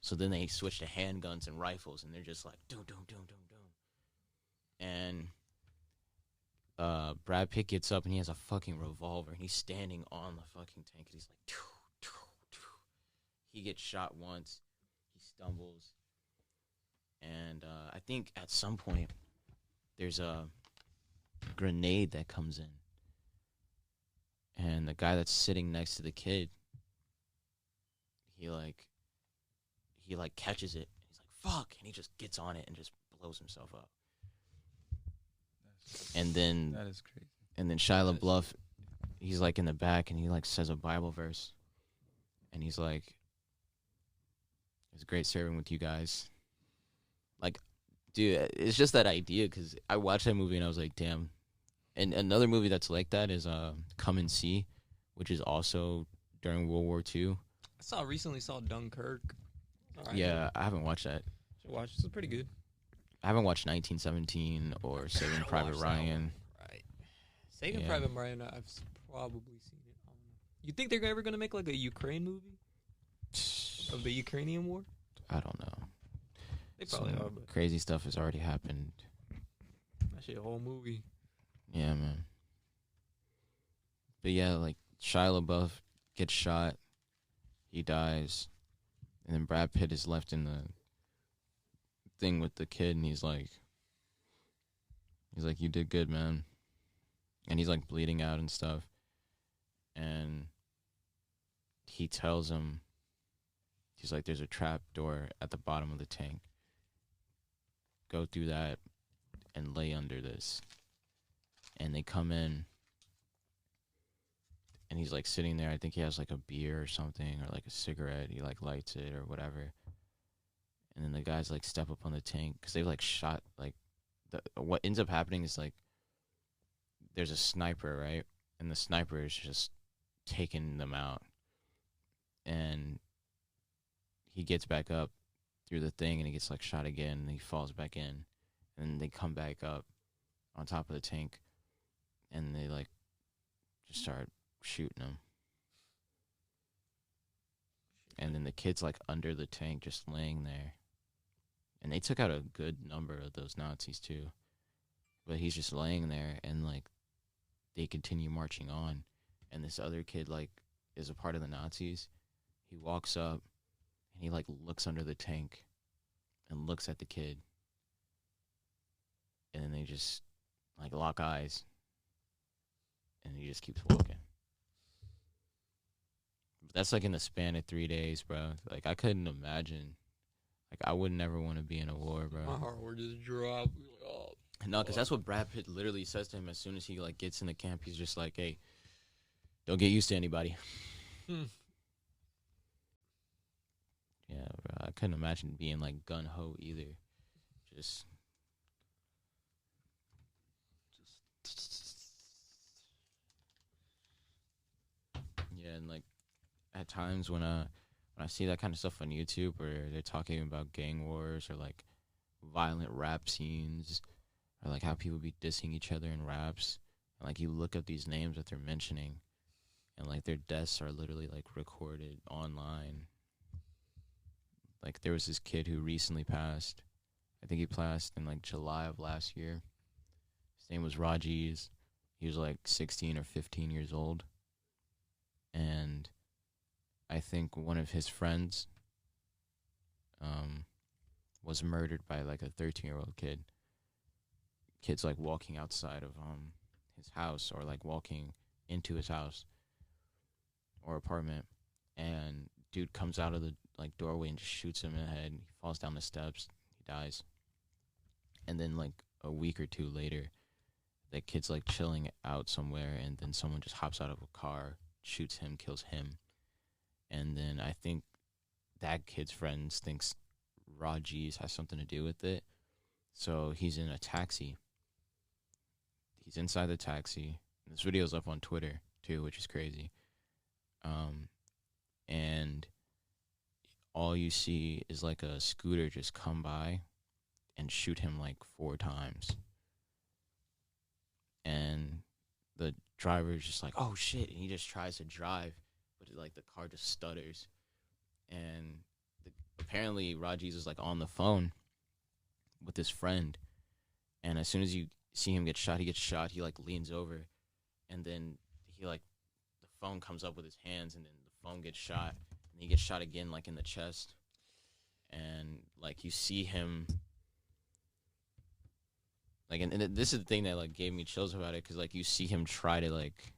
[SPEAKER 1] So then they switch to handguns and rifles, and they're just like, doom, doom, doom, doom, doom. And Brad Pitt gets up, and he has a fucking revolver, and he's standing on the fucking tank, and he's like, doo, doo, doo. He gets shot once, he stumbles, and I think at some point there's a grenade that comes in, and the guy that's sitting next to the kid, he catches it, and he's like, fuck, and he just gets on it and just blows himself up. And then
[SPEAKER 3] That is crazy.
[SPEAKER 1] And then Shia LaBeouf, he's like in the back, and he like says a Bible verse, and he's like, "It's great serving with you guys." Like, dude, it's just that idea, because I watched that movie and I was like, damn. And another movie that's like that is Come and See, which is also during World War II.
[SPEAKER 2] I recently saw Dunkirk. Right.
[SPEAKER 1] Yeah, I haven't watched that.
[SPEAKER 2] Should watch. It's pretty good.
[SPEAKER 1] I haven't watched 1917 or Saving Private Ryan.
[SPEAKER 2] Right. Saving
[SPEAKER 1] Yeah.
[SPEAKER 2] Private Ryan, I've probably seen it. I don't know. You think they're ever gonna make like a Ukraine movie of the Ukrainian war?
[SPEAKER 1] I don't know.
[SPEAKER 2] They probably
[SPEAKER 1] Some
[SPEAKER 2] are, but
[SPEAKER 1] crazy stuff has already happened.
[SPEAKER 2] that shit, a whole movie.
[SPEAKER 1] Yeah, man. But yeah, like Shia LaBeouf gets shot, he dies, and then Brad Pitt is left in the thing with the kid, and he's like, you did good, man. And he's like bleeding out and stuff, and he tells him, he's like, there's a trap door at the bottom of the tank. Go through that and lay under this. And they come in, and he's like sitting there. I think he has like a beer or something, or like a cigarette. He like lights it or whatever. And then the guys like step up on the tank, because they've like shot like what ends up happening is like there's a sniper, right? And the sniper is just taking them out. And he gets back up through the thing, and he gets like shot again, and he falls back in. And they come back up on top of the tank, and they like just start shooting him. And then the kid's like under the tank, just laying there. And they took out a good number of those Nazis too. But he's just laying there, and like they continue marching on. And this other kid like is a part of the Nazis. He walks up, and he like looks under the tank and looks at the kid. And then they just like lock eyes. And he just keeps walking. That's like in the span of 3 days, bro. Like I couldn't imagine. Like I would never want to be in a war, bro.
[SPEAKER 2] My heart would just drop. Oh,
[SPEAKER 1] No, because that's what Brad Pitt literally says to him as soon as he like gets in the camp. He's just like, "Hey, don't get used to anybody."
[SPEAKER 2] Hmm.
[SPEAKER 1] Yeah, bro. I couldn't imagine being like gun ho either. Just yeah, and like at times when I see that kind of stuff on YouTube where they're talking about gang wars or like violent rap scenes, or like how people be dissing each other in raps. And like you look up these names that they're mentioning, and like their deaths are literally like recorded online. Like there was this kid who recently passed. I think he passed in like July of last year. His name was Rajiz. He was like 16 or 15 years old. And I think one of his friends was murdered by like a 13-year-old kid. Kid's like walking outside of his house, or like walking into his house or apartment, and dude comes out of the like doorway and just shoots him in the head. He falls down the steps. He dies. And then like a week or two later, that kid's like chilling out somewhere, and then someone just hops out of a car, shoots him, kills him. And then I think that kid's friends thinks Rajiz has something to do with it. So he's in a taxi. He's inside the taxi. This video's up on Twitter too, which is crazy. And all you see is like a scooter just come by and shoot him like 4 times. And the driver's just like, oh shit, and he just tries to drive, but like the car just stutters. And apparently Rajiz is like on the phone with his friend, and as soon as you see him get shot, he like leans over, and then he like, the phone comes up with his hands, and then the phone gets shot, and he gets shot again like in the chest. And like you see him like, and this is the thing that like gave me chills about it, because like you see him try to like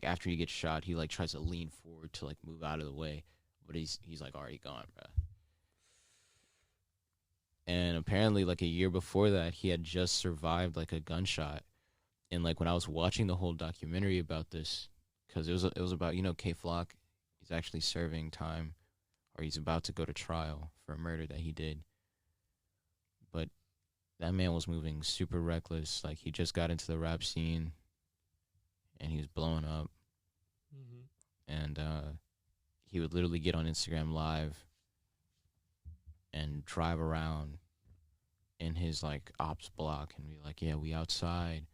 [SPEAKER 1] after he gets shot, he like tries to lean forward to like move out of the way, but he's like already gone, bro. And apparently like a year before that, he had just survived like a gunshot. And like when I was watching the whole documentary about this, because it was about, you know, K Flock, he's actually serving time, or he's about to go to trial for a murder that he did. But that man was moving super reckless. Like he just got into the rap scene, and he was blowing up. Mm-hmm. And he would literally get on Instagram Live and drive around in his like ops block and be like, yeah, we outside,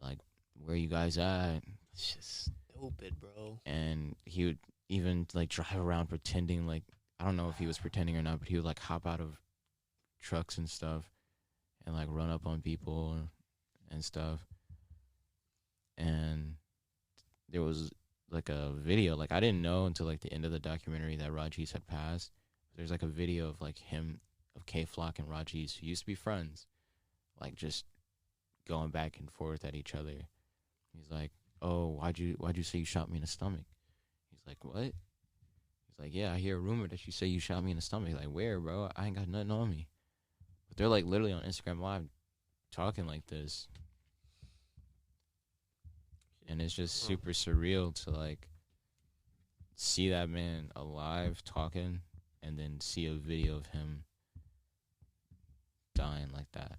[SPEAKER 1] like, where you guys at?
[SPEAKER 2] It's just stupid, bro.
[SPEAKER 1] And he would even like drive around pretending, like, I don't know if he was pretending or not, but he would like hop out of trucks and stuff and like run up on people and stuff. And there was like a video, like I didn't know until like the end of the documentary that Rajiz had passed. There's like a video of like him, of K Flock and Rajiz, who used to be friends, like just going back and forth at each other. He's like, oh, why'd you say you shot me in the stomach? He's like, what? He's like, yeah, I hear a rumor that you say you shot me in the stomach. Like, where, bro? I ain't got nothing on me. But they're like literally on Instagram Live talking like this. And it's just super surreal to like see that man alive talking, and then see a video of him dying like that.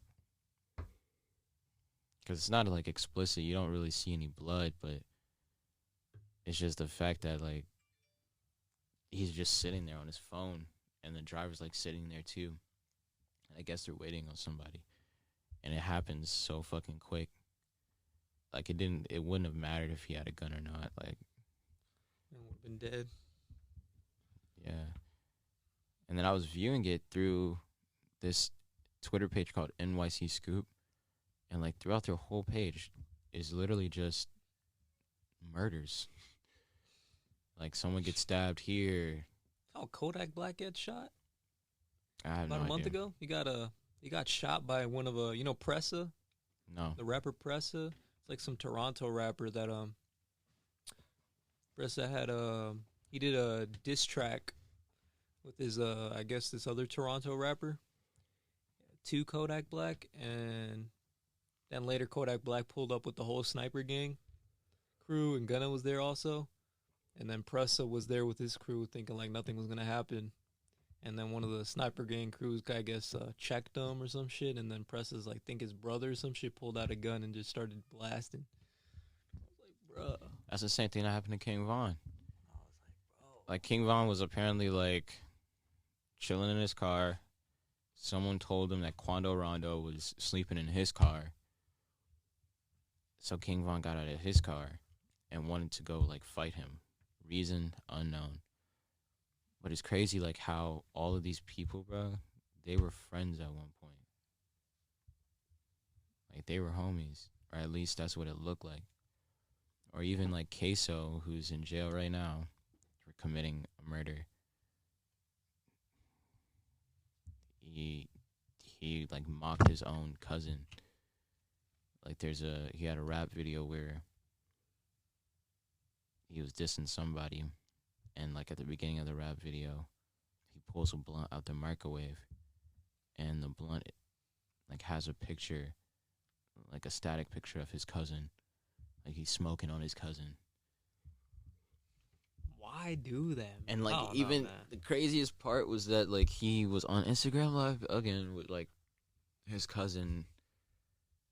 [SPEAKER 1] Because it's not like explicit, you don't really see any blood, but it's just the fact that like he's just sitting there on his phone, and the driver's like sitting there too, and I guess they're waiting on somebody, and it happens so fucking quick. Like it wouldn't have mattered if he had a gun or not. Like,
[SPEAKER 2] it would have been dead.
[SPEAKER 1] Yeah. And then I was viewing it through this Twitter page called NYC Scoop, and like throughout their whole page is literally just murders. Like someone gets stabbed here.
[SPEAKER 2] Oh, Kodak Black gets shot?
[SPEAKER 1] I have
[SPEAKER 2] About
[SPEAKER 1] no
[SPEAKER 2] a month
[SPEAKER 1] idea.
[SPEAKER 2] ago, he got shot by one of you know Pressa,
[SPEAKER 1] No.
[SPEAKER 2] the rapper Pressa. It's like some Toronto rapper that Pressa had he did a diss track with his I guess this other Toronto rapper to Kodak Black, and then later Kodak Black pulled up with the whole Sniper Gang crew, and Gunna was there also, and then Pressa was there with his crew thinking like nothing was gonna happen. And then one of the Sniper Gang crews, I guess, checked him or some shit. And then Pressa's, like, think his brother or some shit, pulled out a gun and just started blasting. I was like, bruh.
[SPEAKER 1] That's the same thing that happened to King Von.
[SPEAKER 2] I was like, bro.
[SPEAKER 1] Like, King Von was apparently, like, chilling in his car. Someone told him that Quando Rondo was sleeping in his car. So King Von got out of his car and wanted to go like fight him. Reason unknown. But it's crazy like how all of these people, bro, they were friends at one point. Like they were homies, or at least that's what it looked like. Or even like Queso, who's in jail right now for committing a murder. He like mocked his own cousin. Like he had a rap video where he was dissing somebody, and like at the beginning of the rap video, he pulls a blunt out the microwave, and the blunt like has a picture, like a static picture of his cousin, like he's smoking on his cousin.
[SPEAKER 2] Why do that?
[SPEAKER 1] And like even the craziest part was that like he was on Instagram Live again with like his cousin,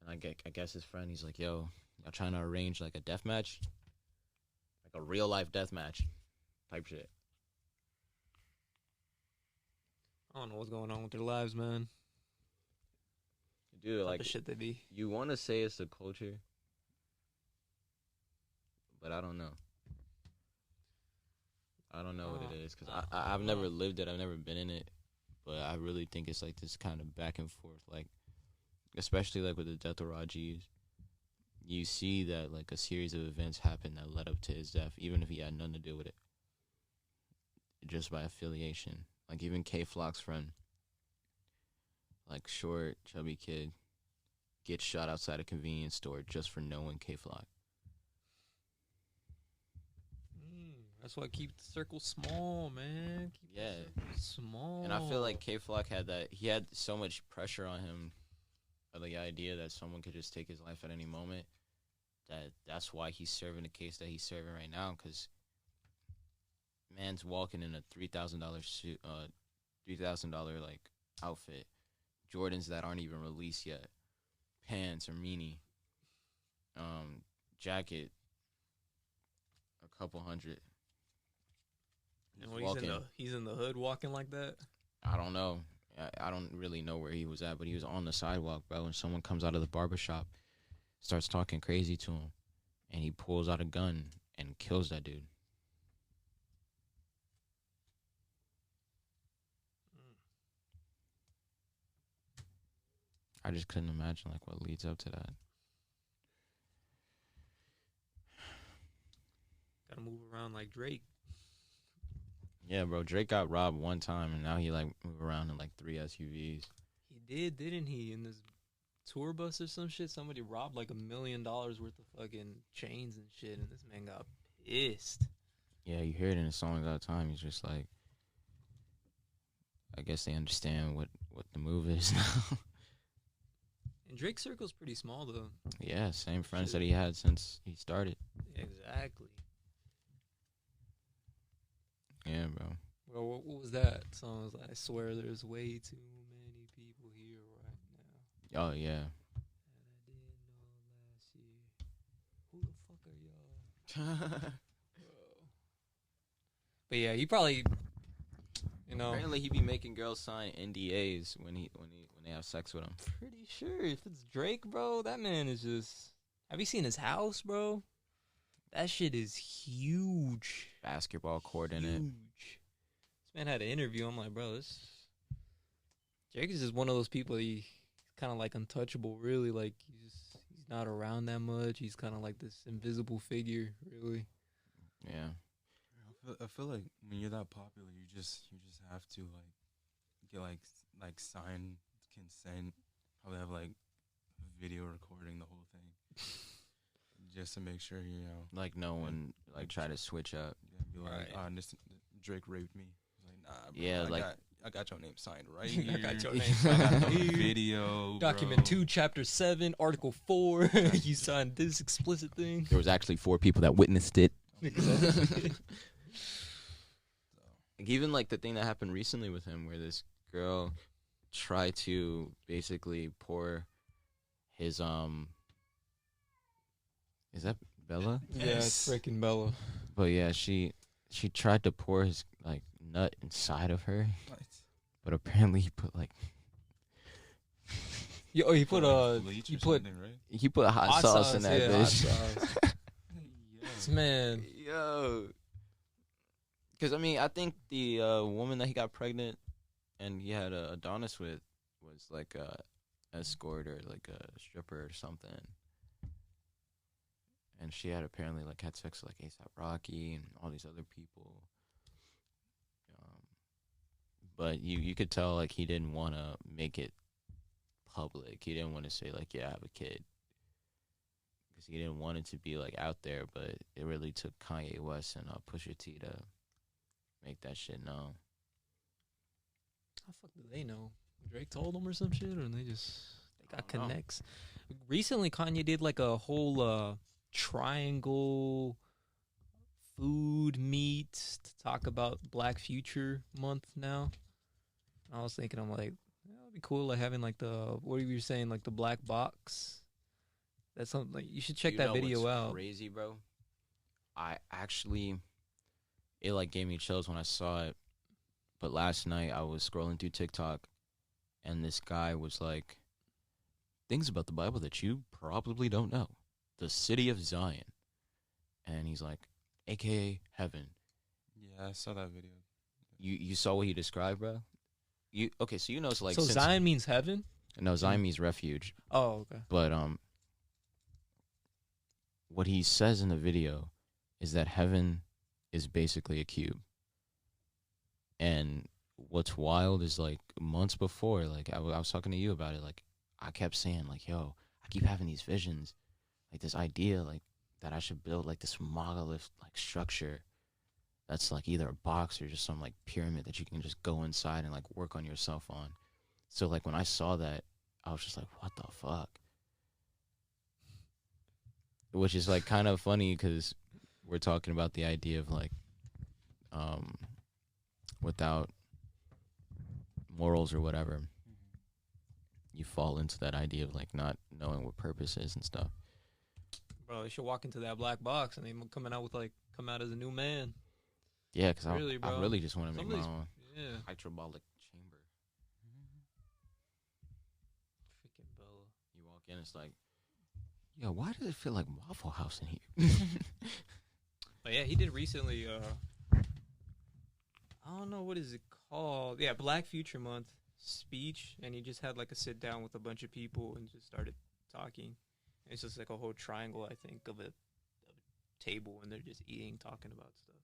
[SPEAKER 1] and I guess his friend. He's like, "Yo, y'all trying to arrange like a death match, like a real life death match, type shit."
[SPEAKER 2] I don't know what's going on with their lives, man.
[SPEAKER 1] Dude, like
[SPEAKER 2] the shit they be.
[SPEAKER 1] You want to say it's a culture, but I don't know. I don't know what it is, because I've never lived it. I've never been in it. But I really think it's like this kind of back and forth. Like, especially like with the death of Rajiv, you see that like a series of events happened that led up to his death, even if he had nothing to do with it. Just by affiliation. Like even K Flock's friend, like short, chubby kid, gets shot outside a convenience store just for knowing K Flock.
[SPEAKER 2] That's why I keep the circle small, man. Keep the circle small.
[SPEAKER 1] And I feel like K Flock he had so much pressure on him of the idea that someone could just take his life at any moment, that's why he's serving the case that he's serving right now, because man's walking in a $3,000 suit, $3,000 like outfit, Jordans that aren't even released yet, pants or meanie, jacket, a couple hundred.
[SPEAKER 2] And when he's in the hood walking like that?
[SPEAKER 1] I don't know. I don't really know where he was at, but he was on the sidewalk, bro, and someone comes out of the barbershop, starts talking crazy to him, and he pulls out a gun and kills that dude. I just couldn't imagine like what leads up to that.
[SPEAKER 2] Gotta move around like Drake.
[SPEAKER 1] Yeah, bro. Drake got robbed one time, and now he like move around in like 3 SUVs.
[SPEAKER 2] He did, didn't he? In this tour bus or some shit, somebody robbed like $1 million worth of fucking chains and shit, and this man got pissed.
[SPEAKER 1] Yeah, you hear it in his songs all the time. He's just like, I guess they understand what the move is now.
[SPEAKER 2] And Drake's circle's pretty small though.
[SPEAKER 1] Yeah, same friends that he had since he started.
[SPEAKER 2] Exactly.
[SPEAKER 1] Yeah, bro.
[SPEAKER 2] Well, what was that song? It was like, I swear there's way too many people here right now.
[SPEAKER 1] Oh, yeah.
[SPEAKER 2] And I didn't know last year. Who the fuck are y'all? But yeah, he probably,
[SPEAKER 1] Apparently, he be making girls sign NDAs when they have sex with him.
[SPEAKER 2] Pretty sure if it's Drake, bro, that man is just. Have you seen his house, bro? That shit is huge.
[SPEAKER 1] Basketball court in it.
[SPEAKER 2] Huge. This man had an interview. I'm like, bro, Drake is just one of those people. He's kind of like untouchable, really. Like he's not around that much. He's kind of like this invisible figure, really.
[SPEAKER 1] Yeah.
[SPEAKER 3] I feel like when you're that popular, you just have to like get like signed consent. Probably have like video recording the whole thing, just to make sure
[SPEAKER 1] like no one like try to switch up.
[SPEAKER 3] Yeah, be like, this Drake raped me. Like, nah, bro,
[SPEAKER 1] yeah,
[SPEAKER 3] I got your name signed right here.
[SPEAKER 2] I got your name signed.
[SPEAKER 3] I got the video.
[SPEAKER 2] Document 2, Chapter 7, Article 4. You signed this explicit thing.
[SPEAKER 1] There was actually 4 people that witnessed it.
[SPEAKER 2] Exactly.
[SPEAKER 1] Like even like the thing that happened recently with him, where this girl tried to basically pour his is that Bella?
[SPEAKER 2] Yeah, it's freaking Bella.
[SPEAKER 1] But yeah, she tried to pour his like nut inside of her,
[SPEAKER 3] What?
[SPEAKER 1] but apparently he put like
[SPEAKER 2] Yo, he put
[SPEAKER 3] bleach
[SPEAKER 2] he
[SPEAKER 3] or
[SPEAKER 2] put
[SPEAKER 3] something, right?
[SPEAKER 1] He put hot sauce in that
[SPEAKER 2] yeah,
[SPEAKER 1] bitch.
[SPEAKER 2] hot sauce. This man.
[SPEAKER 1] Yo. Because, I mean, I think the woman that he got pregnant and he had a Adonis with was like a escort or like a stripper or something. And she had apparently like had sex with like ASAP Rocky and all these other people. But you could tell like he didn't want to make it public. He didn't want to say like, yeah, I have a kid. Because he didn't want it to be like out there, but it really took Kanye West and Pusha T to make that shit known.
[SPEAKER 2] How fuck do they know? Drake told them or some shit, or they got connects. Recently, Kanye did like a whole triangle food meet to talk about Black Future Month now. I was thinking, I'm like, that would be cool, like having like what were you saying, like the black box? That's something like you should check that video out.
[SPEAKER 1] Crazy, bro. I actually, it like gave me chills when I saw it. But last night I was scrolling through TikTok, and this guy was like, things about the Bible that you probably don't know. The city of Zion. And he's like, AKA heaven.
[SPEAKER 3] Yeah, I saw that video.
[SPEAKER 1] You saw what he described, bro? Okay, so you know it's like,
[SPEAKER 2] so Zion means heaven?
[SPEAKER 1] No, Zion means refuge.
[SPEAKER 2] Oh, okay.
[SPEAKER 1] But what he says in the video is that heaven is basically a cube. And what's wild is like months before, like I was talking to you about it, like I kept saying like, yo, I keep having these visions, like this idea like that I should build like this monolith like structure that's like either a box or just some like pyramid that you can just go inside and like work on yourself on. So like when I saw that, I was just like, what the fuck? Which is like kind of funny because we're talking about the idea of like without morals or whatever, you fall into that idea of like not knowing what purpose is and stuff.
[SPEAKER 2] Bro, you should walk into that black box and then come out as a new man.
[SPEAKER 1] Yeah, because
[SPEAKER 2] Really,
[SPEAKER 1] I really just want to make my own
[SPEAKER 2] Yeah.
[SPEAKER 1] hyperbolic chamber.
[SPEAKER 2] Freaking Bella.
[SPEAKER 1] You walk in, it's like, yo, why does it feel like Waffle House in here?
[SPEAKER 2] But yeah, he did recently, I don't know, what is it called? Yeah, Black Future Month speech, and he just had like a sit down with a bunch of people and just started talking. It's just like a whole triangle, I think, of a table, and they're just eating, talking about stuff.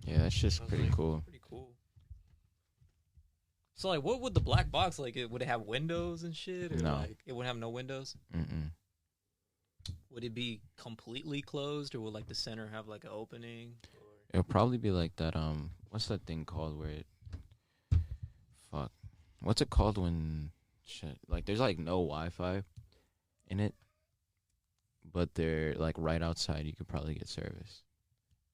[SPEAKER 1] Yeah, that's just pretty cool.
[SPEAKER 2] Pretty cool. So, like, what would the black box, like, would it have windows and shit? Or,
[SPEAKER 1] No.
[SPEAKER 2] like, it wouldn't have no windows?
[SPEAKER 1] Mm-mm.
[SPEAKER 2] Would it be completely closed, or would, like, the center have, like, an opening? Or...
[SPEAKER 1] It'll probably be like that, what's that thing called where it, fuck, what's it called when, shit, like, there's, like, no Wi-Fi in it, but they're, like, right outside, you could probably get service.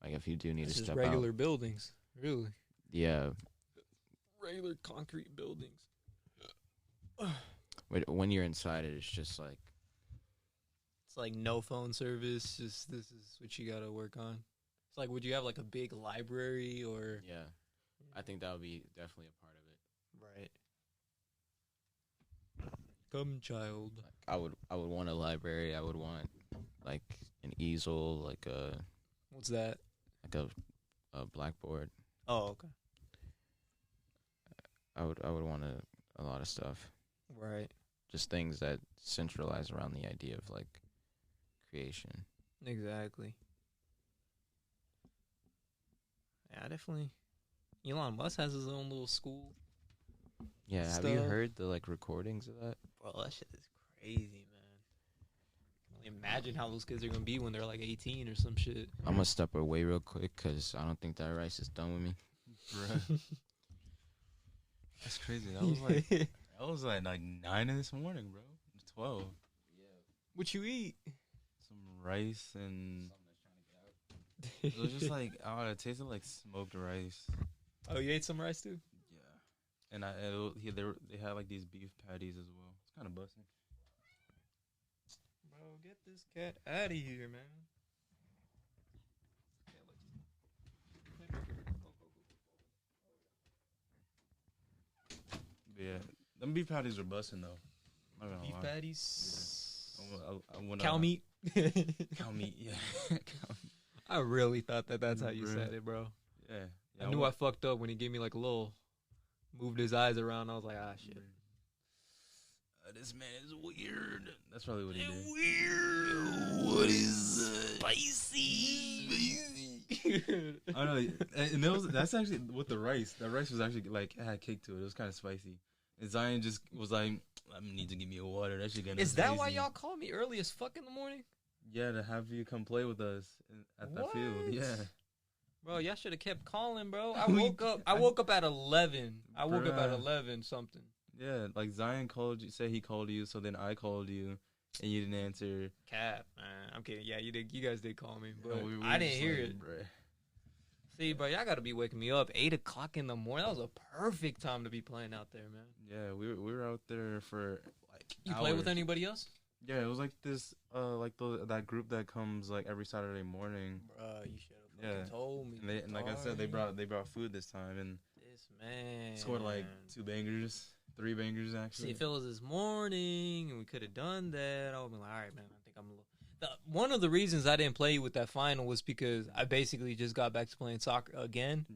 [SPEAKER 1] Like, if you do need to step out.
[SPEAKER 2] Regular buildings, really.
[SPEAKER 1] Yeah.
[SPEAKER 2] Regular concrete buildings.
[SPEAKER 1] When you're inside it, it's just like...
[SPEAKER 2] It's like no phone service, just this is what you gotta work on. It's like, would you have, like, a big library, or...
[SPEAKER 1] Yeah. I think that would be definitely a part of it.
[SPEAKER 2] Right. Come, child.
[SPEAKER 1] Like, I would want a library. I would want, like, an easel, like a...
[SPEAKER 2] What's that?
[SPEAKER 1] Like a blackboard.
[SPEAKER 2] Oh, okay.
[SPEAKER 1] I would want a lot of stuff.
[SPEAKER 2] Right.
[SPEAKER 1] Just things that centralize around the idea of like creation.
[SPEAKER 2] Exactly. Yeah, definitely. Elon Musk has his own little school.
[SPEAKER 1] Yeah, have you heard the like recordings of that?
[SPEAKER 2] Bro, that shit is crazy, man. I can only imagine how those kids are gonna be when they're like 18 or some shit.
[SPEAKER 1] I'm gonna step away real quick because I don't think that rice is done with me.
[SPEAKER 3] Bruh. That's crazy. That was like 9 this morning, bro. 12.
[SPEAKER 2] Yeah. What you eat?
[SPEAKER 3] Some rice and it was just like it tasted like smoked rice.
[SPEAKER 2] Oh, you ate some rice too?
[SPEAKER 3] Yeah. And they had like these beef patties as well. It's kind of busting.
[SPEAKER 2] Bro, get this cat out of here, man.
[SPEAKER 3] But yeah, them beef patties are busting though. I'm not gonna
[SPEAKER 2] Beef
[SPEAKER 3] lie.
[SPEAKER 2] patties.
[SPEAKER 3] I wanna,
[SPEAKER 2] Cow meat.
[SPEAKER 3] Cow meat, yeah. Cow meat.
[SPEAKER 2] I really thought that's how you
[SPEAKER 3] Bruh.
[SPEAKER 2] said it, bro.
[SPEAKER 3] Yeah.
[SPEAKER 2] I knew I fucked up when he gave me like a little, moved his eyes around. I was like, ah, shit.
[SPEAKER 3] This man is weird. That's probably what he did.
[SPEAKER 2] Weird.
[SPEAKER 3] What is
[SPEAKER 2] Spicy.
[SPEAKER 3] I know, and that's actually with the rice. That rice was actually like had kick to it. It was kind of spicy. And Zion just was like, "I need to give me a water." That shit getting
[SPEAKER 2] Is that
[SPEAKER 3] crazy.
[SPEAKER 2] why y'all call me early as fuck in the morning?
[SPEAKER 3] Yeah, to have you come play with us at the field.
[SPEAKER 2] What?
[SPEAKER 3] Yeah,
[SPEAKER 2] Bro, y'all should have kept calling, bro. I
[SPEAKER 3] We-
[SPEAKER 2] woke up. I woke up at 11. I woke up at
[SPEAKER 3] Bruh.
[SPEAKER 2] 11 something.
[SPEAKER 3] yeah. Like Zion called you, said he called you, so then I called you, and you didn't answer.
[SPEAKER 2] Cap, man. I'm kidding. Yeah, you did. You guys did call me, but
[SPEAKER 3] And we were
[SPEAKER 2] I didn't
[SPEAKER 3] just
[SPEAKER 2] hear
[SPEAKER 3] like,
[SPEAKER 2] it.
[SPEAKER 3] bruh.
[SPEAKER 2] See, bro, y'all gotta be waking me up 8 o'clock in the morning. That was a perfect time to be playing out there, man.
[SPEAKER 3] Yeah, we were out there for like.
[SPEAKER 2] You play with
[SPEAKER 3] hours.
[SPEAKER 2] anybody else?
[SPEAKER 3] Yeah, it was like this, like that group that comes like every Saturday morning.
[SPEAKER 2] Bro, you should have
[SPEAKER 3] Yeah.
[SPEAKER 2] told me.
[SPEAKER 3] And like I said, they brought food this time and
[SPEAKER 2] this man
[SPEAKER 3] scored like 3 bangers actually.
[SPEAKER 2] See, if it was this morning and we could have done that, I would be like, all right, man. I think I'm a little. One of the reasons I didn't play you with that final was because I basically just got back to playing soccer again,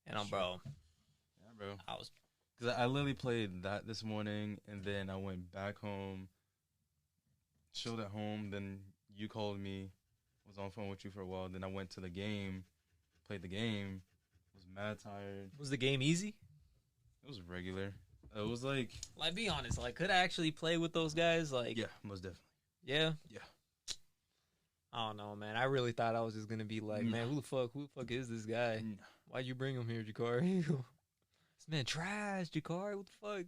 [SPEAKER 2] and I'm bro.
[SPEAKER 3] Yeah, bro.
[SPEAKER 2] I was
[SPEAKER 3] Because I literally played that this morning, and then I went back home, chilled at home. Then you called me, was on the phone with you for a while. Then I went to the game, played the game, was mad tired.
[SPEAKER 2] Was the game easy?
[SPEAKER 3] It was regular. It was like
[SPEAKER 2] Like, be honest. Like, could I actually play with those guys? Like,
[SPEAKER 3] yeah, most definitely.
[SPEAKER 2] yeah.
[SPEAKER 3] Yeah.
[SPEAKER 2] I don't know, man. I really thought I was just gonna be like,
[SPEAKER 3] Nah.
[SPEAKER 2] man, who the fuck is this guy?
[SPEAKER 3] Nah.
[SPEAKER 2] Why'd you bring him here, Jakari? This man trash, Jakari. What the fuck?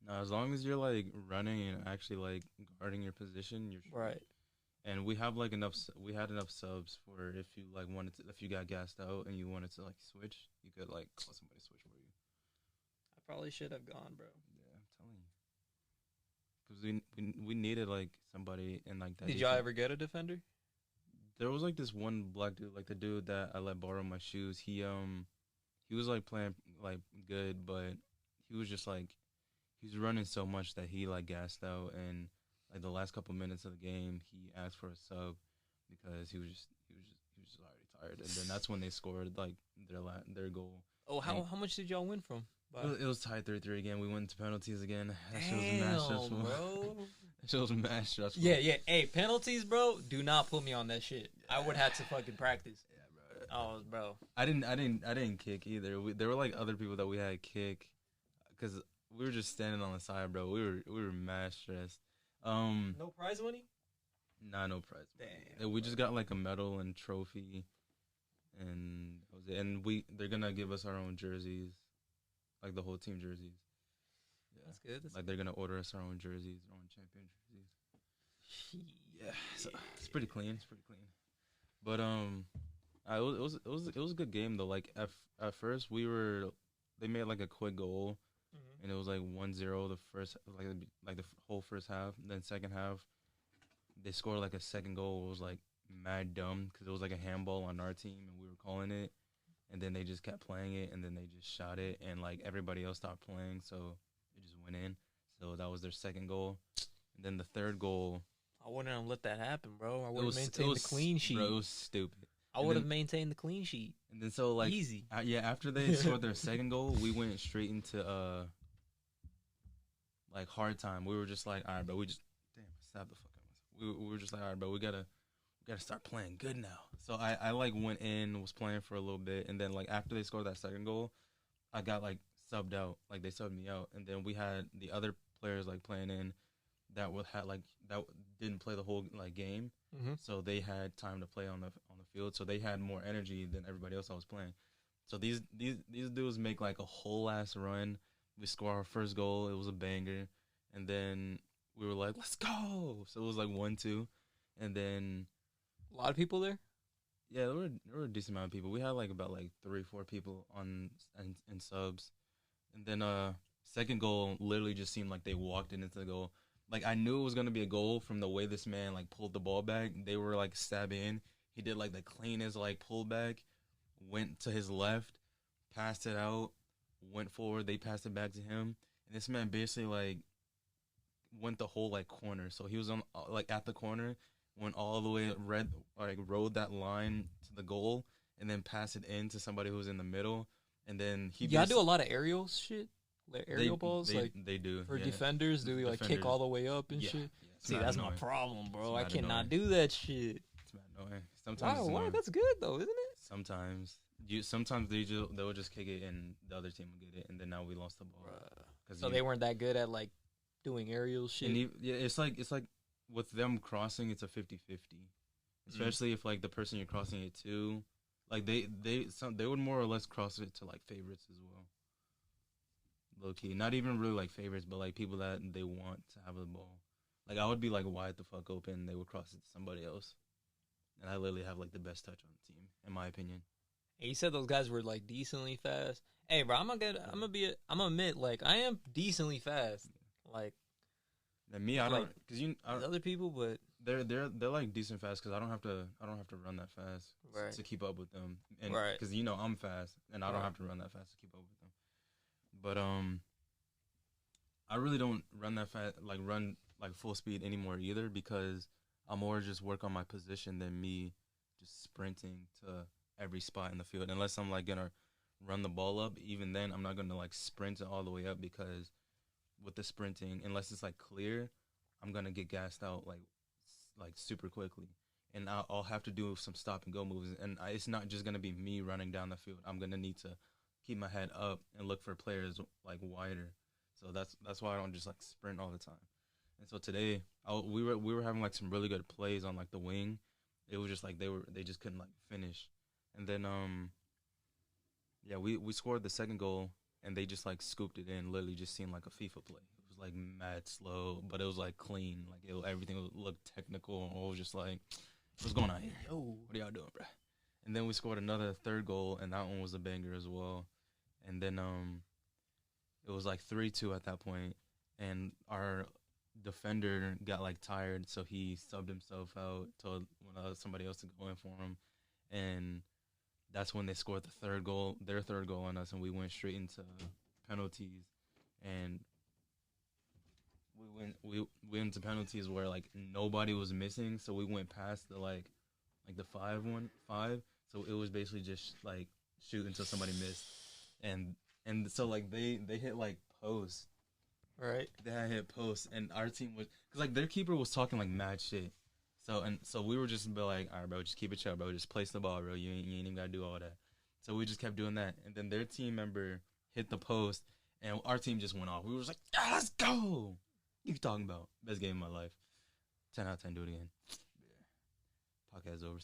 [SPEAKER 3] No, as long as you're like running and actually like guarding your position, you're straight.
[SPEAKER 2] Right.
[SPEAKER 3] And we have like enough. We had enough subs for if you like wanted to, if you got gassed out and you wanted to like switch, you could like call somebody to switch for you.
[SPEAKER 2] I probably should have gone, bro.
[SPEAKER 3] Yeah, I'm telling you. Because we needed like somebody in like that.
[SPEAKER 2] Did y'all ever get a defender?
[SPEAKER 3] There was like this one black dude, like the dude that I let borrow my shoes. He was like playing like good, but he was just like he was running so much that he like gassed out, and like the last couple minutes of the game, he asked for a sub because he was just already tired, and then that's when they scored like their goal.
[SPEAKER 2] Oh, how much did y'all win from?
[SPEAKER 3] It was tied 3-3 again. We went to penalties again. That shit was mad stressful.
[SPEAKER 2] Bro.
[SPEAKER 3] That shit was mad stressful.
[SPEAKER 2] Yeah. Hey, penalties, bro. Do not put me on that shit. I would have to fucking practice.
[SPEAKER 3] Yeah, bro.
[SPEAKER 2] Oh, bro.
[SPEAKER 3] I didn't kick either. There were like other people that we had kick, because we were just standing on the side, bro. We were mad stressed.
[SPEAKER 2] No prize money?
[SPEAKER 3] Nah, no prize.
[SPEAKER 2] Damn.
[SPEAKER 3] We just got like a medal and trophy, and that was it. And they're gonna give us our own jerseys, like the whole team jerseys. Yeah.
[SPEAKER 2] That's good.
[SPEAKER 3] Like they're gonna order us our own jerseys, our own champion jerseys. Yeah, so it's pretty clean. It's pretty clean. But it was a good game though. Like at first they made like a quick goal, and it was like 1-0 the first like the whole first half. And then second half, they scored like a second goal. It was like mad dumb because it was like a handball on our team, and we were calling it. And then they just kept playing it, and then they just shot it, and like everybody else stopped playing, so it just went in. So that was their second goal. And then the third goal,
[SPEAKER 2] I wouldn't have let that happen, bro. I
[SPEAKER 3] it
[SPEAKER 2] would have
[SPEAKER 3] was
[SPEAKER 2] maintained the clean sheet.
[SPEAKER 3] Bro, it was stupid.
[SPEAKER 2] I
[SPEAKER 3] and
[SPEAKER 2] would have
[SPEAKER 3] then-
[SPEAKER 2] maintained the clean sheet.
[SPEAKER 3] And then so like
[SPEAKER 2] Easy.
[SPEAKER 3] yeah, after they scored their second goal, we went straight into like hard time. We were just like, all right, bro, we just stop the fuck up. We were just like, all right, bro, we gotta start playing good now. So I like went in, was playing for a little bit, and then like after they scored that second goal, I got like subbed out. Like they subbed me out, and then we had the other players like playing in that didn't play the whole like game.
[SPEAKER 2] Mm-hmm.
[SPEAKER 3] So they had time to play on the field. So they had more energy than everybody else I was playing. So these dudes make like a whole ass run. We score our first goal. It was a banger, and then we were like, "Let's go!" So it was like 1-2, and then
[SPEAKER 2] A lot of people there?
[SPEAKER 3] yeah, there were a decent amount of people. We had like about like 3-4 people in subs, and then second goal literally just seemed like they walked it into the goal. Like I knew it was gonna be a goal from the way this man like pulled the ball back. They were like stabbing in. He did like the cleanest like pullback, went to his left, passed it out, went forward. They passed it back to him, and this man basically like went the whole like corner. So he was on like at the corner, went all the way rode that line to the goal, and then passed it in to somebody who was in the middle, and then he.
[SPEAKER 2] Y'all do a lot of aerial shit, like aerial balls, like
[SPEAKER 3] they do
[SPEAKER 2] for defenders. Do they like kick all the way up and shit?
[SPEAKER 3] Yeah,
[SPEAKER 2] See, that's
[SPEAKER 3] annoying.
[SPEAKER 2] my problem, bro. I
[SPEAKER 3] It's
[SPEAKER 2] cannot
[SPEAKER 3] annoying.
[SPEAKER 2] do that shit.
[SPEAKER 3] It's mad annoying. Sometimes it's
[SPEAKER 2] Wow,
[SPEAKER 3] annoying.
[SPEAKER 2] that's good though, isn't it?
[SPEAKER 3] Sometimes they'll just kick it and the other team will get it, and then now we lost the ball.
[SPEAKER 2] So they weren't that good at like doing aerial shit.
[SPEAKER 3] And it's like with them crossing, it's a 50-50. Especially if like the person you're crossing it to, like they would more or less cross it to like favorites as well. Low key, not even really like favorites, but like people that they want to have the ball. Like I would be like wide the fuck open, and they would cross it to somebody else, and I literally have like the best touch on the team, in my opinion.
[SPEAKER 2] Hey, you said those guys were like decently fast. Hey, bro, I'm gonna admit, like I am decently fast. Like,
[SPEAKER 3] And me, I don't, because
[SPEAKER 2] other people, but
[SPEAKER 3] they're like decent fast because I don't have to run that fast to keep up with them, and because I'm fast and I don't have to run that fast to keep up with them. But I really don't run that fast, run full speed anymore either, because I'm more just work on my position than me just sprinting to every spot in the field. Unless I'm like gonna run the ball up, even then I'm not gonna like sprint it all the way up, because with the sprinting, unless it's like clear, I'm gonna get gassed out like super quickly, and I'll have to do some stop and go moves, and it's not just gonna be me running down the field. I'm gonna need to keep my head up and look for players like wider. So that's why I don't just like sprint all the time. And so today we were having like some really good plays on like the wing. It was just like they just couldn't like finish. And then we scored the second goal, and they just like scooped it in. Literally just seemed like a FIFA play. It was like mad slow, but it was like clean. Like everything looked technical. I was just like, what's going on here? Yo, what are y'all doing, bro? And then we scored another third goal, and that one was a banger as well. And then it was like 3-2 at that point, and our defender got like tired, so he subbed himself out, told somebody else to go in for him, and that's when they scored their third goal on us, and we went straight into penalties, and we went into penalties where like nobody was missing, so we went past the like the 5-1-5, so it was basically just like shoot until somebody missed, and so like they hit like post.
[SPEAKER 2] Right.
[SPEAKER 3] They had hit post, and our team was, because like their keeper was talking like mad shit. So we were just be like, all right, bro, just keep it chill, bro. Just place the ball, bro. You ain't even gotta do all that. So we just kept doing that, and then their team member hit the post, and our team just went off. We were just like, let's go. What you talking about? Best game of my life. 10 out of 10. Do it again. Yeah. Podcast over.